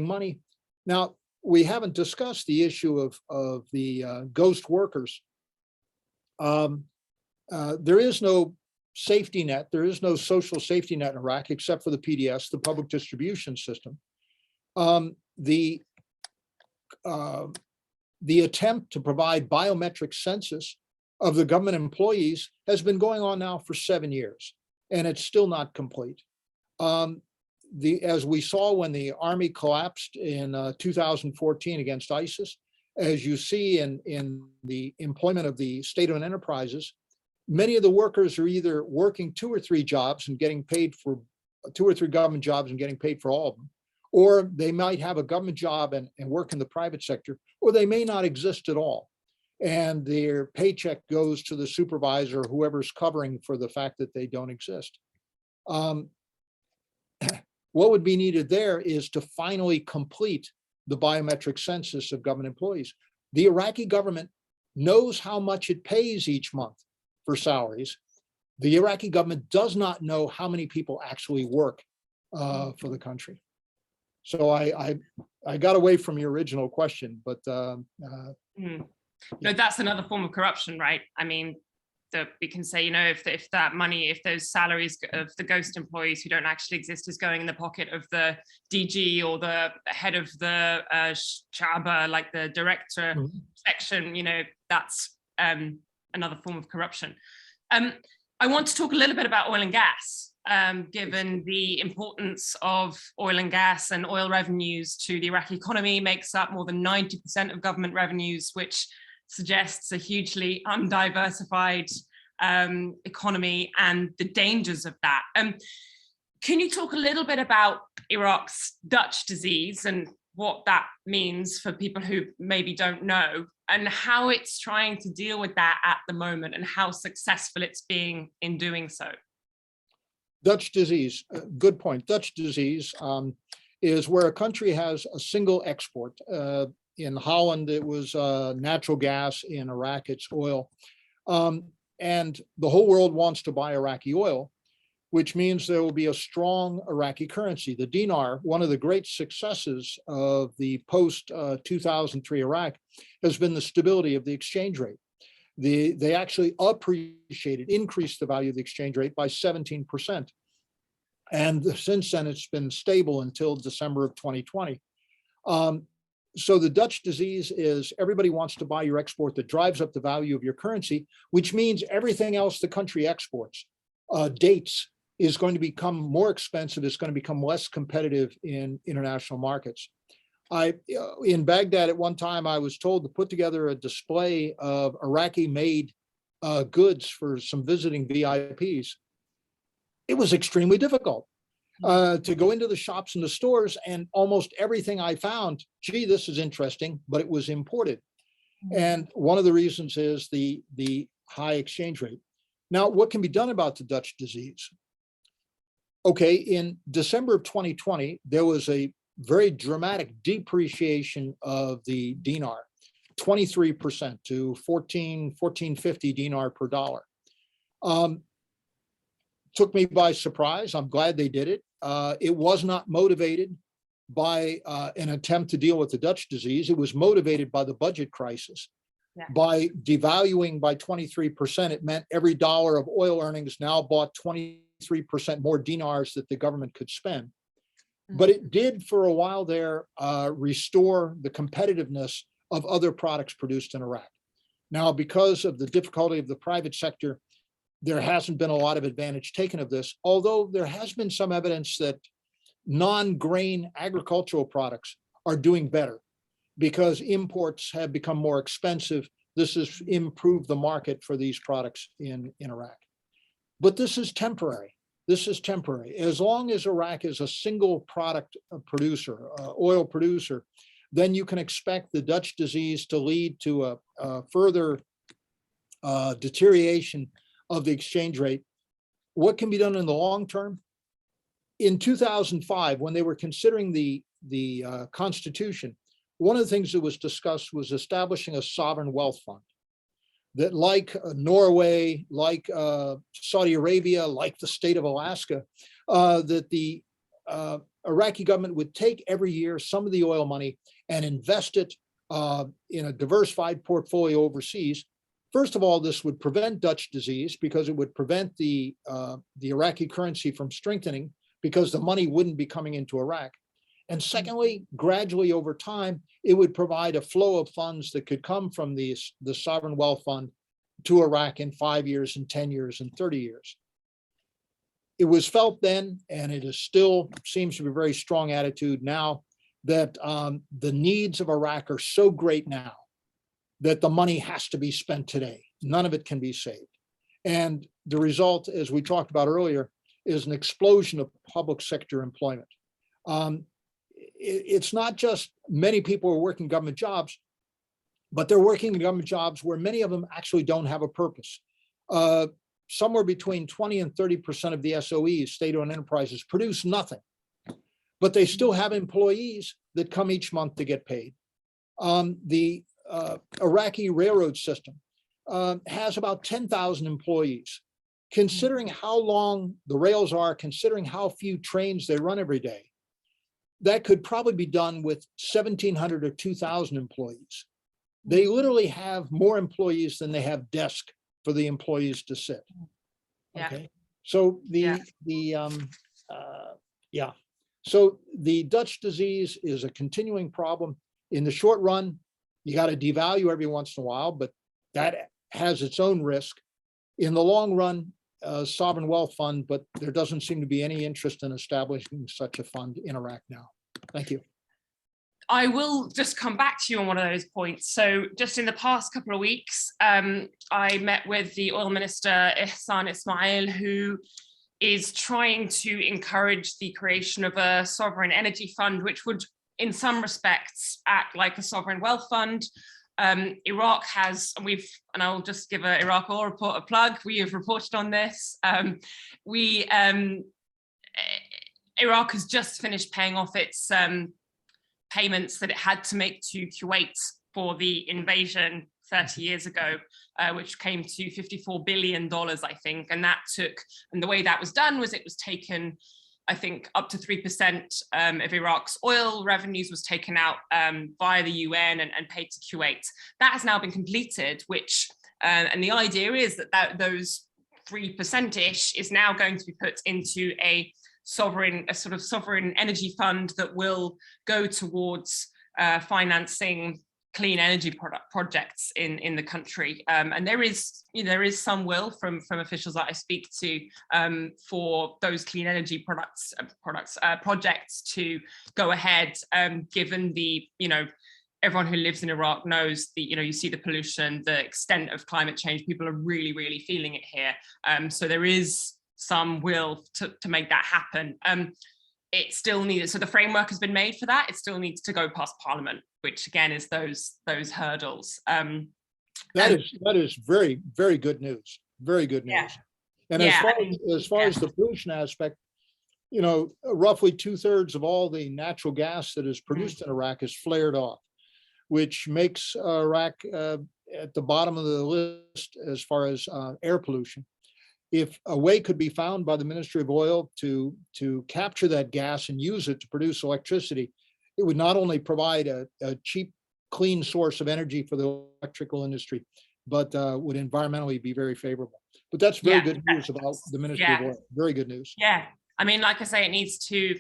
money. Now, we haven't discussed the issue of the ghost workers. There is no safety net. There is no social safety net in Iraq except for the PDS, the public distribution system. The attempt to provide biometric census of the government employees has been going on now for 7 years, and it's still not complete. As we saw when the army collapsed in 2014 against ISIS, as you see in the employment of the state-owned enterprises, many of the workers are either working 2 or 3 jobs and getting paid for 2 or 3 government jobs and getting paid for all of them, or they might have a government job and work in the private sector, or they may not exist at all. And their paycheck goes to the supervisor, whoever's covering for the fact that they don't exist. What would be needed there is to finally complete the biometric census of government employees. The Iraqi government knows how much it pays each month for salaries. The Iraqi government does not know how many people actually work for the country. So I got away from your original question, but no, that's another form of corruption, right? I mean, we can say, you know, if that money, if those salaries of the ghost employees who don't actually exist is going in the pocket of the DG or the head of the Shaba, like the director section, you know, that's another form of corruption. I want to talk a little bit about oil and gas, given the importance of oil and gas, and oil revenues to the Iraqi economy makes up more than 90% of government revenues, which suggests a hugely undiversified economy and the dangers of that. Can you talk a little bit about Iraq's Dutch disease and what that means for people who maybe don't know, and how it's trying to deal with that at the moment, and how successful it's being in doing so? Dutch disease, good point. Dutch disease is where a country has a single export. In Holland, it was natural gas. In Iraq, it's oil. And the whole world wants to buy Iraqi oil, which means there will be a strong Iraqi currency. The dinar, one of the great successes of the post-2003 Iraq, has been the stability of the exchange rate. They actually increased the value of the exchange rate by 17%. And since then, it's been stable until December of 2020. So the Dutch disease is everybody wants to buy your export that drives up the value of your currency, which means everything else the country exports, dates, is going to become more expensive. It's going to become less competitive in international markets. In Baghdad at one time, I was told to put together a display of Iraqi-made goods for some visiting VIPs. It was extremely difficult to go into the shops and the stores, and almost everything I found, gee, this is interesting, but it was imported. And one of the reasons is the high exchange rate. Now, what can be done about the Dutch disease? Okay, in December of 2020, there was a very dramatic depreciation of the dinar, 23% to 14.50 dinar per dollar. Took me by surprise. I'm glad they did it. It was not motivated by an attempt to deal with the Dutch disease. It was motivated by the budget crisis. Yeah. By devaluing by 23%, it meant every dollar of oil earnings now bought 23% more dinars that the government could spend. But it did for a while there restore the competitiveness of other products produced in Iraq. Now, because of the difficulty of the private sector, there hasn't been a lot of advantage taken of this, although there has been some evidence that non-grain agricultural products are doing better because imports have become more expensive. This has improved the market for these products in Iraq. But this is temporary. This is temporary. As long as Iraq is a single product producer, oil producer, then you can expect the Dutch disease to lead to a further deterioration of the exchange rate. What can be done in the long term? In 2005, when they were considering the Constitution, one of the things that was discussed was establishing a sovereign wealth fund that, like Norway, like Saudi Arabia, like the state of Alaska, that the Iraqi government would take every year some of the oil money and invest it in a diversified portfolio overseas. First of all, this would prevent Dutch disease because it would prevent the Iraqi currency from strengthening because the money wouldn't be coming into Iraq. And secondly, gradually over time, it would provide a flow of funds that could come from the sovereign wealth fund to Iraq in 5 years and 10 years and 30 years. It was felt then, and it is still seems to be a very strong attitude now, that the needs of Iraq are so great now that the money has to be spent today. None of it can be saved. And the result, as we talked about earlier, is an explosion of public sector employment. It's not just many people are working government jobs, but they're working in government jobs where many of them actually don't have a purpose. Somewhere between 20 and 30% of the SOEs, state-owned enterprises, produce nothing, but they still have employees that come each month to get paid. The Iraqi railroad system has about 10,000 employees. Considering how long the rails are, considering how few trains they run every day, that could probably be done with 1,700 or 2,000 employees. They literally have more employees than they have desks for the employees to sit. Yeah. Okay, so so the Dutch disease is a continuing problem. In the short run, you got to devalue every once in a while, but that has its own risk. In the long run, sovereign wealth fund, but there doesn't seem to be any interest in establishing such a fund in Iraq now. Thank you. I will just come back to you on one of those points. So just in the past couple of weeks, I met with the oil minister, Ihsan Ismail, who is trying to encourage the creation of a sovereign energy fund, which would, in some respects, act like a sovereign wealth fund. Iraq has, and I'll just give a Iraq Oil Report a plug, we have reported on this. Iraq has just finished paying off its payments that it had to make to Kuwait for the invasion 30 years ago, which came to $54 billion, I think. And the way that was done was it was taken, I think, up to 3% of Iraq's oil revenues was taken out via the UN and paid to Kuwait. That has now been completed, which, and the idea is that those 3%-ish is now going to be put into a sort of sovereign energy fund that will go towards financing clean energy projects in the country. And there is some will from officials that I speak to for those clean energy projects to go ahead, given the, everyone who lives in Iraq knows you see the pollution, the extent of climate change. People are really, really feeling it here. So there is some will to make that happen. It still needs, so the framework has been made for that. It still needs to go past Parliament, which again is those hurdles. That is very, very good news. Very good news. Yeah. And as far as the pollution aspect, roughly 2/3 of all the natural gas that is produced in Iraq is flared off, which makes Iraq at the bottom of the list as far as air pollution. If a way could be found by the Ministry of Oil to capture that gas and use it to produce electricity, it would not only provide a cheap, clean source of energy for the electrical industry, but would environmentally be very favorable. But that's very good news about the Ministry of Oil. Very good news. Yeah, I mean, like I say, it needs to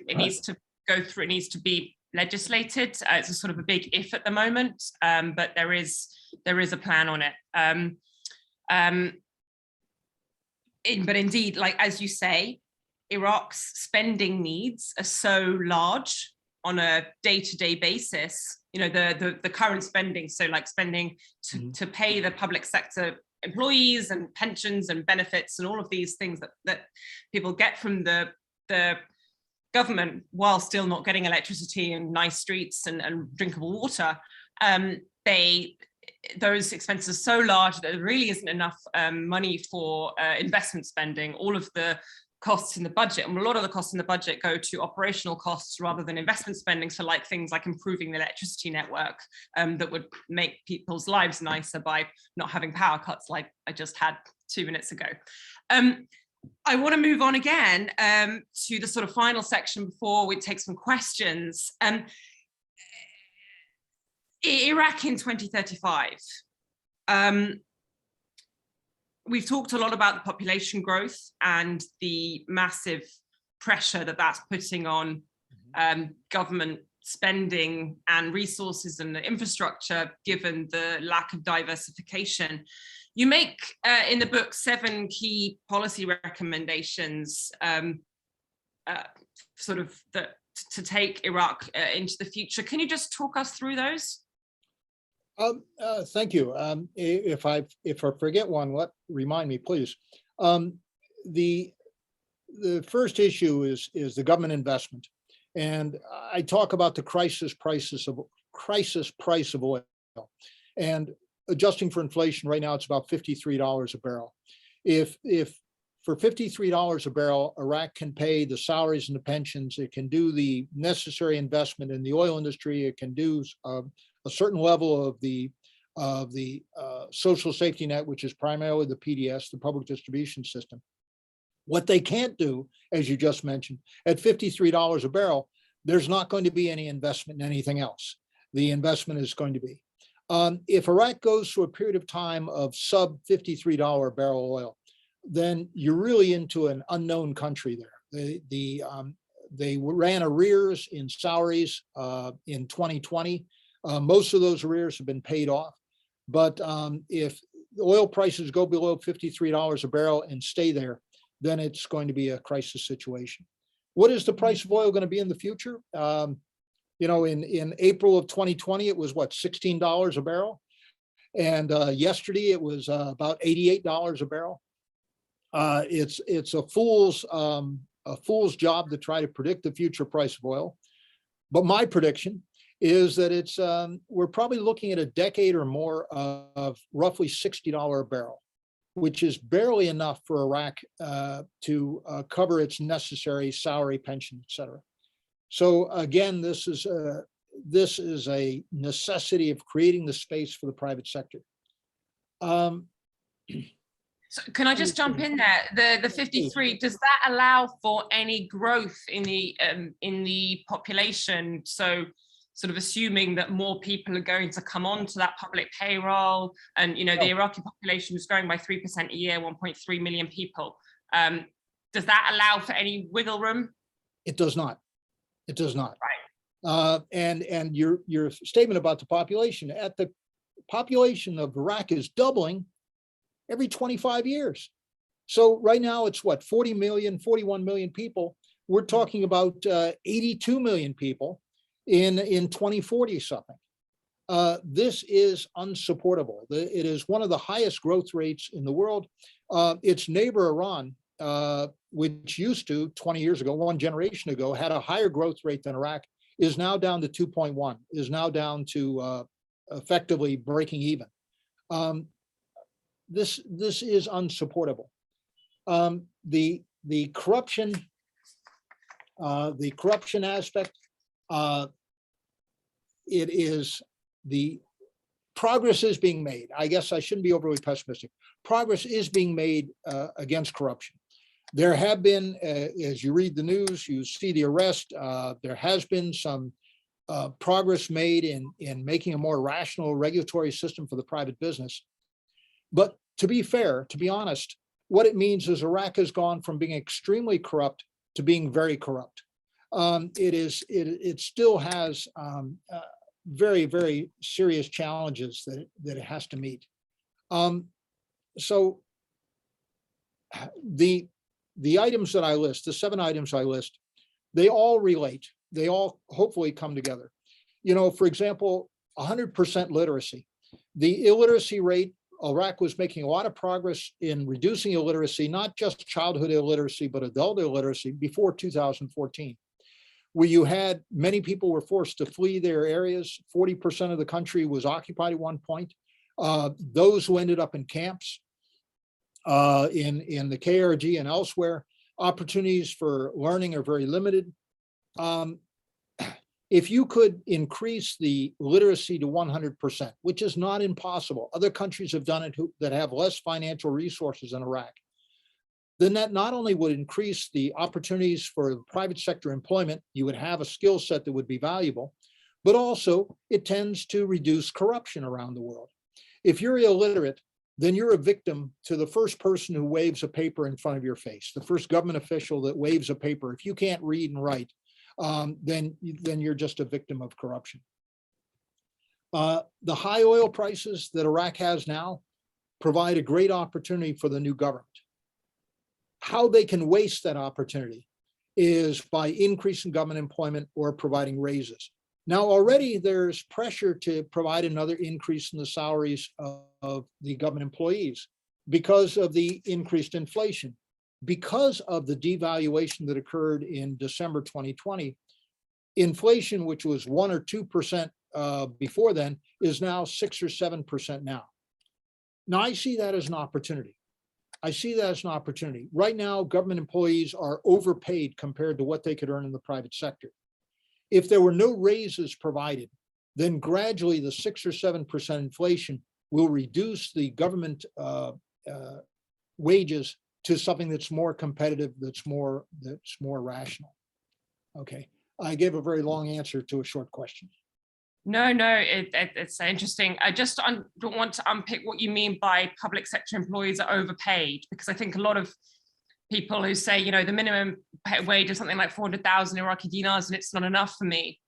go through. It needs to be legislated. It's a sort of a big if at the moment, but there is a plan on it. But indeed, like as you say, Iraq's spending needs are so large on a day-to-day basis. The current spending, so like spending to pay the public sector employees and pensions and benefits and all of these things that people get from the government while still not getting electricity and nice streets and drinkable water. Those expenses are so large that there really isn't enough money for investment spending. All of the costs in the budget, and a lot of the costs in the budget go to operational costs rather than investment spending. So like things like improving the electricity network that would make people's lives nicer by not having power cuts like I just had 2 minutes ago. I want to move on again to the sort of final section before we take some questions. Iraq in 2035. We've talked a lot about the population growth and the massive pressure that that's putting on government spending and resources and the infrastructure, given the lack of diversification. You make in the book 7 key policy recommendations to take Iraq into the future. Can you just talk us through those? Thank you. If I forget one, remind me, please. The first issue is the government investment, and I talk about the crisis price of oil, and adjusting for inflation right now it's about $53 a barrel. If for $53 a barrel, Iraq can pay the salaries and the pensions, it can do the necessary investment in the oil industry, it can do a certain level of the of the social safety net, which is primarily the PDS, the public distribution system. What they can't do, as you just mentioned, at $53 a barrel, there's not going to be any investment in anything else. The investment is going to be. If Iraq goes through a period of time of sub $53 a barrel oil, then you're really into an unknown country there. They ran arrears in salaries in 2020. Most of those arrears have been paid off. But if oil prices go below $53 a barrel and stay there, then it's going to be a crisis situation. What is the price of oil going to be in the future? You know, in April of 2020, it was what, $16 a barrel? And yesterday it was about $88 a barrel. It's a fool's job to try to predict the future price of oil. But my prediction is that it's we're probably looking at a decade or more of roughly $60 a barrel, which is barely enough for Iraq to cover its necessary salary, pension, et cetera. So again, this is a necessity of creating the space for the private sector. So can I just jump in there? The 53, does that allow for any growth in the population? So sort of assuming that more people are going to come onto that public payroll, and you know the Iraqi population is growing by 3% a year, 1.3 million people. Does that allow for any wiggle room? It does not. It does not. Right. And your statement about the population, the population of Iraq is doubling every 25 years. So right now it's what, 40 million, 41 million people. We're talking about 82 million people in 2040 something. This is unsupportable. It is one of the highest growth rates in the world. Its neighbor Iran, which used to 20 years ago, one generation ago, had a higher growth rate than Iraq, is now down to 2.1, is now down to effectively breaking even. This is unsupportable. The corruption aspect, it is the progress is being made. I guess I shouldn't be overly pessimistic. Progress is being made against corruption. There have been, as you read the news, you see the arrest. There has been some progress made in making a more rational regulatory system for the private business. But to be fair, to be honest, what it means is Iraq has gone from being extremely corrupt to being very corrupt. It still has very, very serious challenges that it has to meet. So the items that I list, the 7 items I list, they all relate. They all hopefully come together. You know, for example, 100% literacy. The illiteracy rate, Iraq was making a lot of progress in reducing illiteracy, not just childhood illiteracy, but adult illiteracy before 2014, where you had many people were forced to flee their areas. 40% of the country was occupied at one point. Those who ended up in camps, in the KRG and elsewhere, opportunities for learning are very limited. If you could increase the literacy to 100%, which is not impossible, other countries have done it that have less financial resources than Iraq, then that not only would increase the opportunities for private sector employment, you would have a skill set that would be valuable, but also it tends to reduce corruption around the world. If you're illiterate, then you're a victim to the first person who waves a paper in front of your face, the first government official that waves a paper. If you can't read and write, then you're just a victim of corruption. The high oil prices that Iraq has now provide a great opportunity for the new government. How they can waste that opportunity is by increasing government employment or providing raises. Now, already there's pressure to provide another increase in the salaries of the government employees because of the increased inflation. Because of the devaluation that occurred in December 2020, inflation, which was 1 or 2% before then, is now 6 or 7% now. Now, I see that as an opportunity. I see that as an opportunity. Right now, government employees are overpaid compared to what they could earn in the private sector. If there were no raises provided, then gradually the 6 or 7% inflation will reduce the government wages to something that's more competitive, that's more rational. Okay, I gave a very long answer to a short question. No, it's interesting. I just don't want to unpick what you mean by public sector employees are overpaid, because I think a lot of people who say, you know, the minimum wage is something like 400,000 Iraqi dinars and it's not enough for me.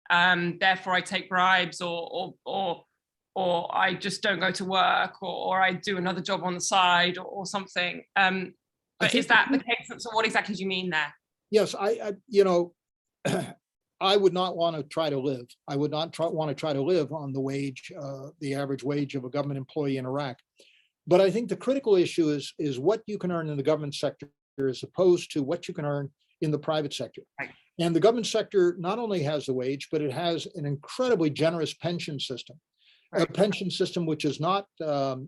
Therefore, I take bribes, or I just don't go to work, or I do another job on the side, or something. But is that the case? So what exactly do you mean there? Yes, I you know, I would not want to try to live. I would not want to try to live on the wage, the average wage of a government employee in Iraq. But I think the critical issue is what you can earn in the government sector as opposed to what you can earn in the private sector. Right. And the government sector not only has the wage, but it has an incredibly generous pension system. Right. A pension system which is not, that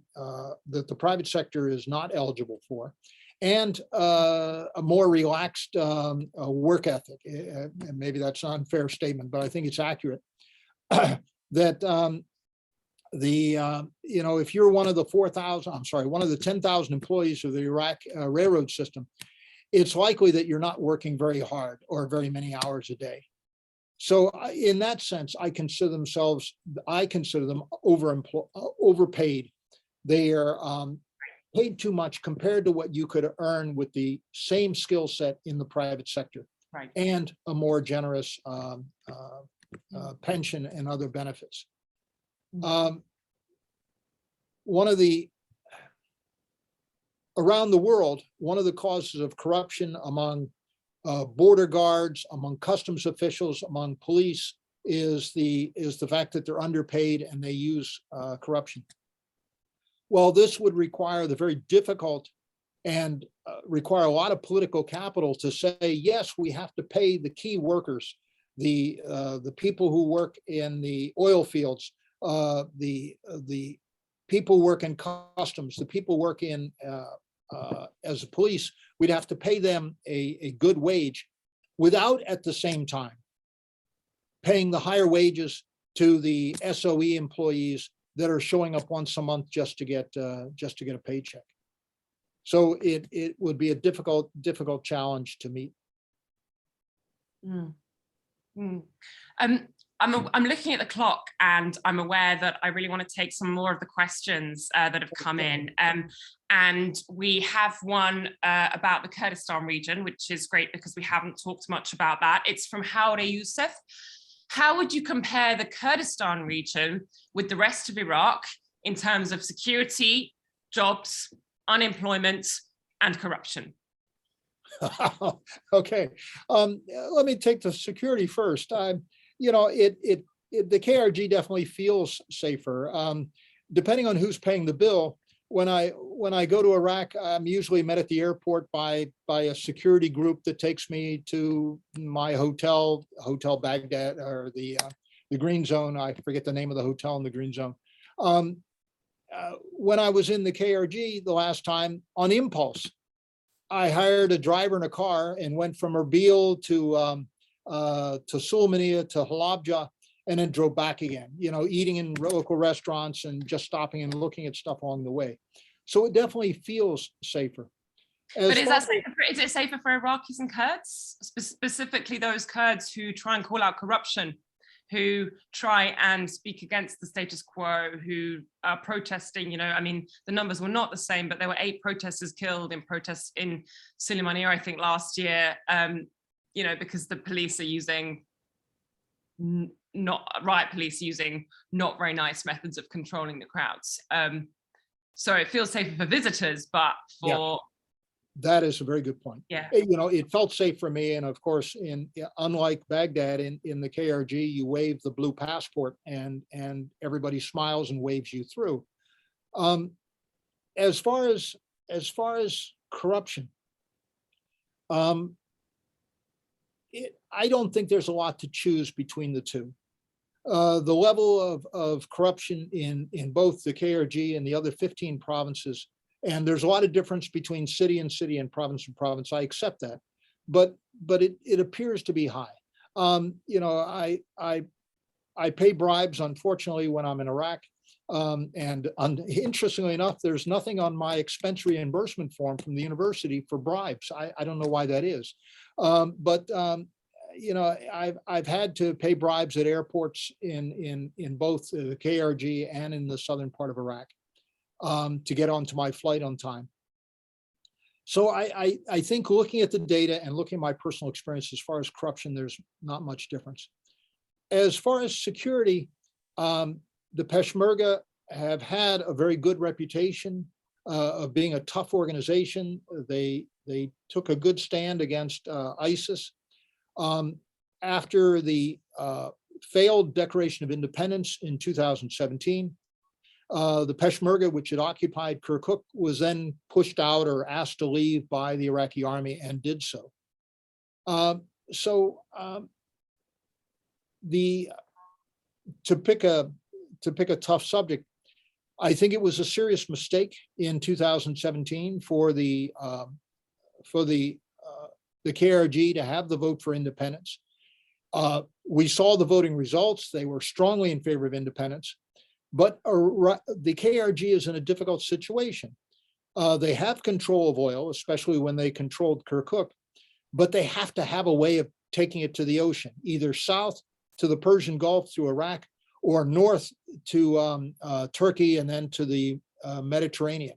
the private sector is not eligible for, and a more relaxed work ethic. And maybe that's an unfair statement, but I think it's accurate. That you know, if you're one of the 10,000 employees of the Iraq railroad system, it's likely that you're not working very hard or very many hours a day. So in that sense, I consider them overpaid. They are paid too much compared to what you could earn with the same skill set in the private sector, right, and a more generous pension and other benefits. Around the world, one of the causes of corruption among border guards, among customs officials, among police is the fact that they're underpaid and they use corruption. Well, this would require the very difficult and require a lot of political capital to say, yes, we have to pay the key workers, the people who work in the oil fields, the people who work in customs, the people who work in as the police. We'd have to pay them a good wage without at the same time paying the higher wages to the SOE employees that are showing up once a month just to get a paycheck. So it would be a difficult challenge to meet. I'm looking at the clock, and I'm aware that I really want to take some more of the questions that have come in. And we have one about the Kurdistan region, which is great because we haven't talked much about that. It's from Howard Youssef. How would you compare the Kurdistan region with the rest of Iraq in terms of security, jobs, unemployment, and corruption? Okay, let me take the security first. You know, the KRG definitely feels safer. Depending on who's paying the bill, when I go to Iraq, I'm usually met at the airport by a security group that takes me to my hotel Baghdad, or the Green Zone. I forget the name of the hotel in the Green Zone. When I was in the KRG the last time, on impulse, I hired a driver in a car and went from Erbil to Sulaymaniyah to Halabja, and then drove back again, you know, eating in local restaurants and just stopping and looking at stuff along the way. So it definitely feels safer. But is it safer for Iraqis and Kurds, specifically those Kurds who try and call out corruption, who try and speak against the status quo, who are protesting? You know, I mean, the numbers were not the same, but there were 8 protesters killed in protests in Sulaymaniyah, I think, last year. You know, because the police are using not very nice methods of controlling the crowds. So it feels safer for visitors, but for... Yeah, that is a very good point. Yeah. You know, it felt safe for me. And of course, unlike Baghdad, in the KRG, you wave the blue passport and everybody smiles and waves you through. As far as corruption, I don't think there's a lot to choose between the two. The level of corruption in both the KRG and the other 15 provinces, and there's a lot of difference between city and city and province, I accept that, but it appears to be high. You know, I I pay bribes, unfortunately, when I'm in Iraq. Interestingly enough, there's nothing on my expense reimbursement form from the university for bribes. I don't know why that is. You know, I've had to pay bribes at airports in both the KRG and in the southern part of Iraq to get onto my flight on time. So I think looking at the data and looking at my personal experience as far as corruption, there's not much difference. As far as security, the Peshmerga have had a very good reputation of being a tough organization. They took a good stand against ISIS. After the failed Declaration of Independence in 2017, the Peshmerga, which had occupied Kirkuk, was then pushed out or asked to leave by the Iraqi army and did so. To pick a tough subject, I think it was a serious mistake in 2017 for the KRG to have the vote for independence. We saw the voting results; they were strongly in favor of independence. But the KRG is in a difficult situation. They have control of oil, especially when they controlled Kirkuk, but they have to have a way of taking it to the ocean, either south to the Persian Gulf through Iraq or north to Turkey and then to the Mediterranean.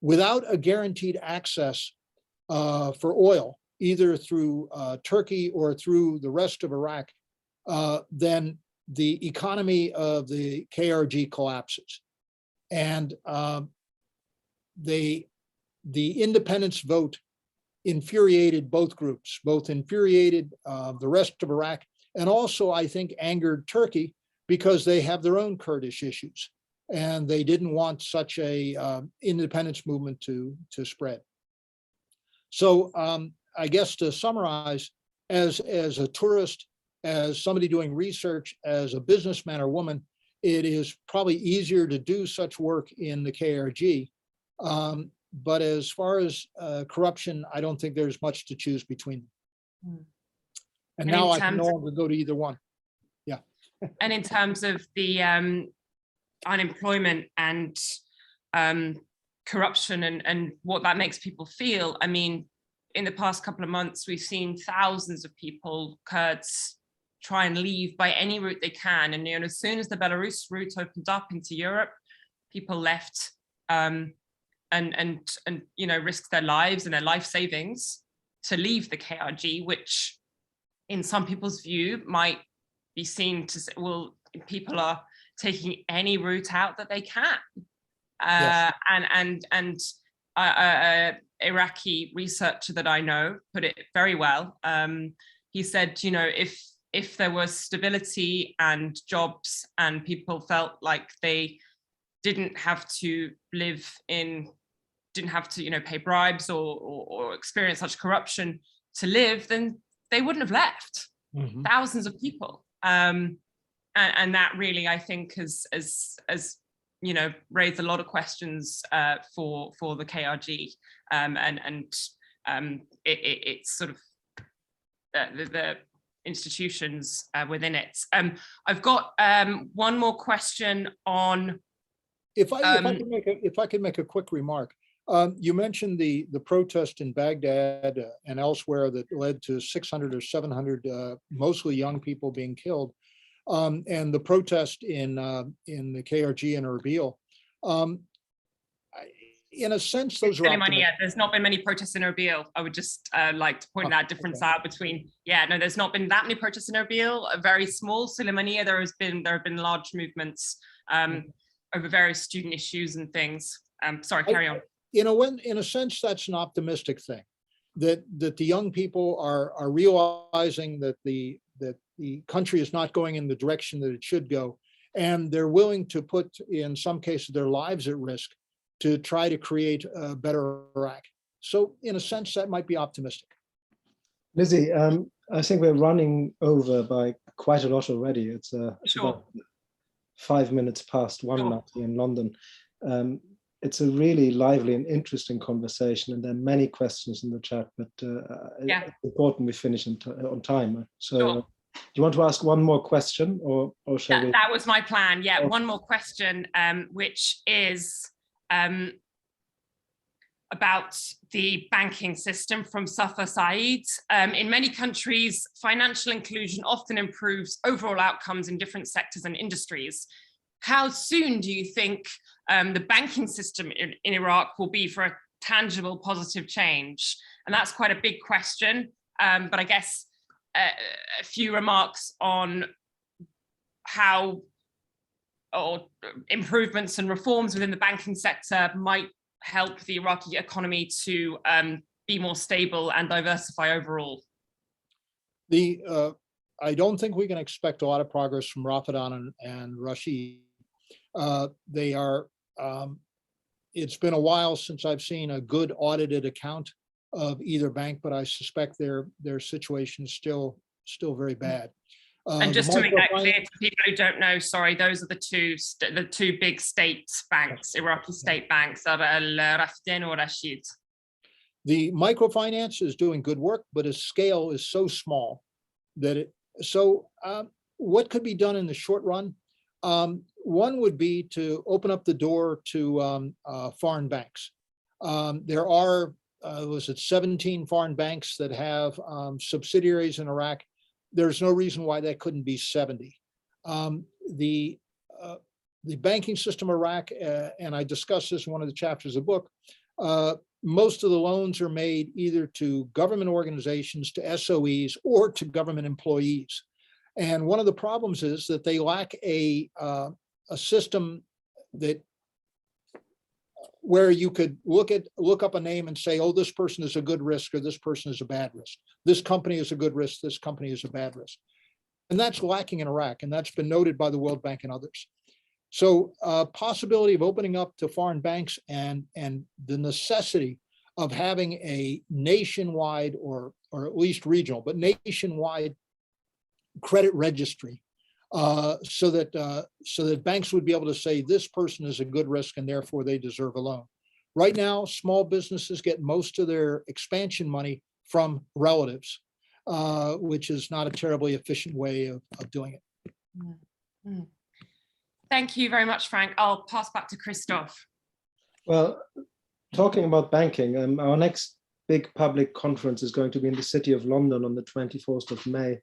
Without a guaranteed access for oil, either through Turkey or through the rest of Iraq, then the economy of the KRG collapses. And the independence vote infuriated both groups, both infuriated the rest of Iraq, and also I think angered Turkey because they have their own Kurdish issues. And they didn't want such a independence movement to spread. So I guess to summarize, as a tourist, as somebody doing research, as a businessman or woman, it is probably easier to do such work in the KRG. But as far as corruption, I don't think there's much to choose between them. And now I can no longer go to either one. Yeah. And in terms of the unemployment and corruption and what that makes people feel, I mean, in the past couple of months, we've seen thousands of people, Kurds, try and leave by any route they can. And as soon as the Belarus route opened up into Europe, people left and risked their lives and their life savings to leave the KRG, which in some people's view might be seen to say, well, people are taking any route out that they can. Yes. Iraqi researcher that I know put it very well. He said, if there was stability and jobs and people felt like they didn't have to pay bribes or experience such corruption to live, then they wouldn't have left. Mm-hmm. Thousands of people. And that really, I think, has raised a lot of questions for the KRG, it's sort of the institutions within it. I've got one more question on. If I could make a quick remark. You mentioned the protest in Baghdad and elsewhere that led to 600 or 700 mostly young people being killed, and the protest in the KRG in Erbil. In a sense, those are there's not been many protests in Erbil. I would just like to point that difference out between. There's not been that many protests in Erbil. A very small Suleimania. There have been large movements over various student issues and things. Sorry, carry on. In a sense, that's an optimistic thing, that the young people are realizing that the country is not going in the direction that it should go, and they're willing to put, in some cases, their lives at risk to try to create a better Iraq. So, in a sense, that might be optimistic. Lizzie, I think we're running over by quite a lot already. It's sure. About 5 minutes past 1 now in London. It's a really lively and interesting conversation, and there are many questions in the chat, but it's important we finish on time. So you want to ask one more question, or shall we? That was my plan. Yeah, Okay. one more question, which is about the banking system from Safa Saeed. In many countries, financial inclusion often improves overall outcomes in different sectors and industries. How soon do you think the banking system in Iraq will be for a tangible positive change? And that's quite a big question, but I guess a few remarks on how or improvements and reforms within the banking sector might help the Iraqi economy to be more stable and diversify overall. I don't think we can expect a lot of progress from Rafadan and Rashid. They are, it's been a while since I've seen a good audited account of either bank, but I suspect their situation is still very bad. And just to make that clear to people who don't know, sorry, those are the two big state banks, Iraqi state banks, are Al-Rafidain or Rashid. The microfinance is doing good work, but its scale is so small that what could be done in the short run? One would be to open up the door to foreign banks. There are, 17 foreign banks that have subsidiaries in Iraq. There's no reason why that couldn't be 70. The banking system of Iraq, and I discuss this in one of the chapters of the book, most of the loans are made either to government organizations, to SOEs, or to government employees. And one of the problems is that they lack a system where you could look up a name and say, oh, this person is a good risk or this person is a bad risk. This company is a good risk, this company is a bad risk. And that's lacking in Iraq, and that's been noted by the World Bank and others. So possibility of opening up to foreign banks and the necessity of having a nationwide or at least regional, but nationwide credit registry so that banks would be able to say this person is a good risk and therefore they deserve a loan. Right now, small businesses get most of their expansion money from relatives, which is not a terribly efficient way of doing it. Mm-hmm. Thank you very much, Frank. I'll pass back to Christoph. Well, talking about banking, our next big public conference is going to be in the city of London on the 24th of May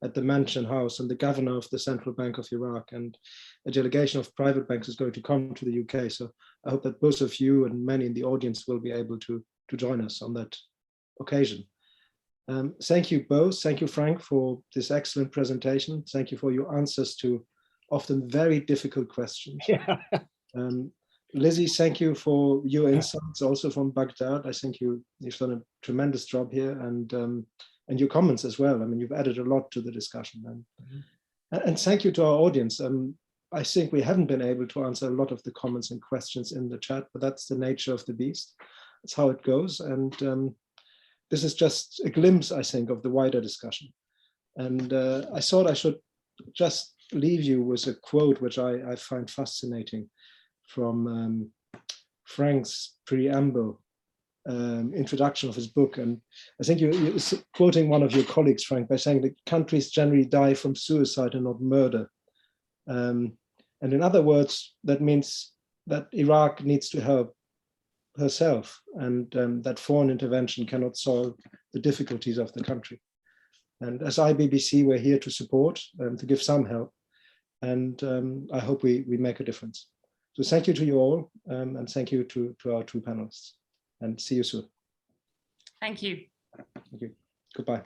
at the Mansion House, and the governor of the Central Bank of Iraq and a delegation of private banks is going to come to the UK. So I hope that both of you and many in the audience will be able to join us on that occasion. Thank you both. Thank you, Frank, for this excellent presentation. Thank you for your answers to often very difficult questions. Yeah. Lizzie, thank you for your insights also from Baghdad. I think you've done a tremendous job here, and your comments as well. I mean, you've added a lot to the discussion. And thank you to our audience. I think we haven't been able to answer a lot of the comments and questions in the chat, but that's the nature of the beast. That's how it goes. And this is just a glimpse, I think, of the wider discussion. And I thought I should just leave you with a quote, which I find fascinating, from Frank's preamble, introduction of his book. And I think you're quoting one of your colleagues, Frank, by saying that countries generally die from suicide and not murder. And in other words, that means that Iraq needs to help herself, and that foreign intervention cannot solve the difficulties of the country. And as IBBC, we're here to support, to give some help. And I hope we make a difference. So thank you to you all, and thank you to our two panelists, and see you soon. Thank you. Thank you. Goodbye.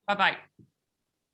Bye-bye.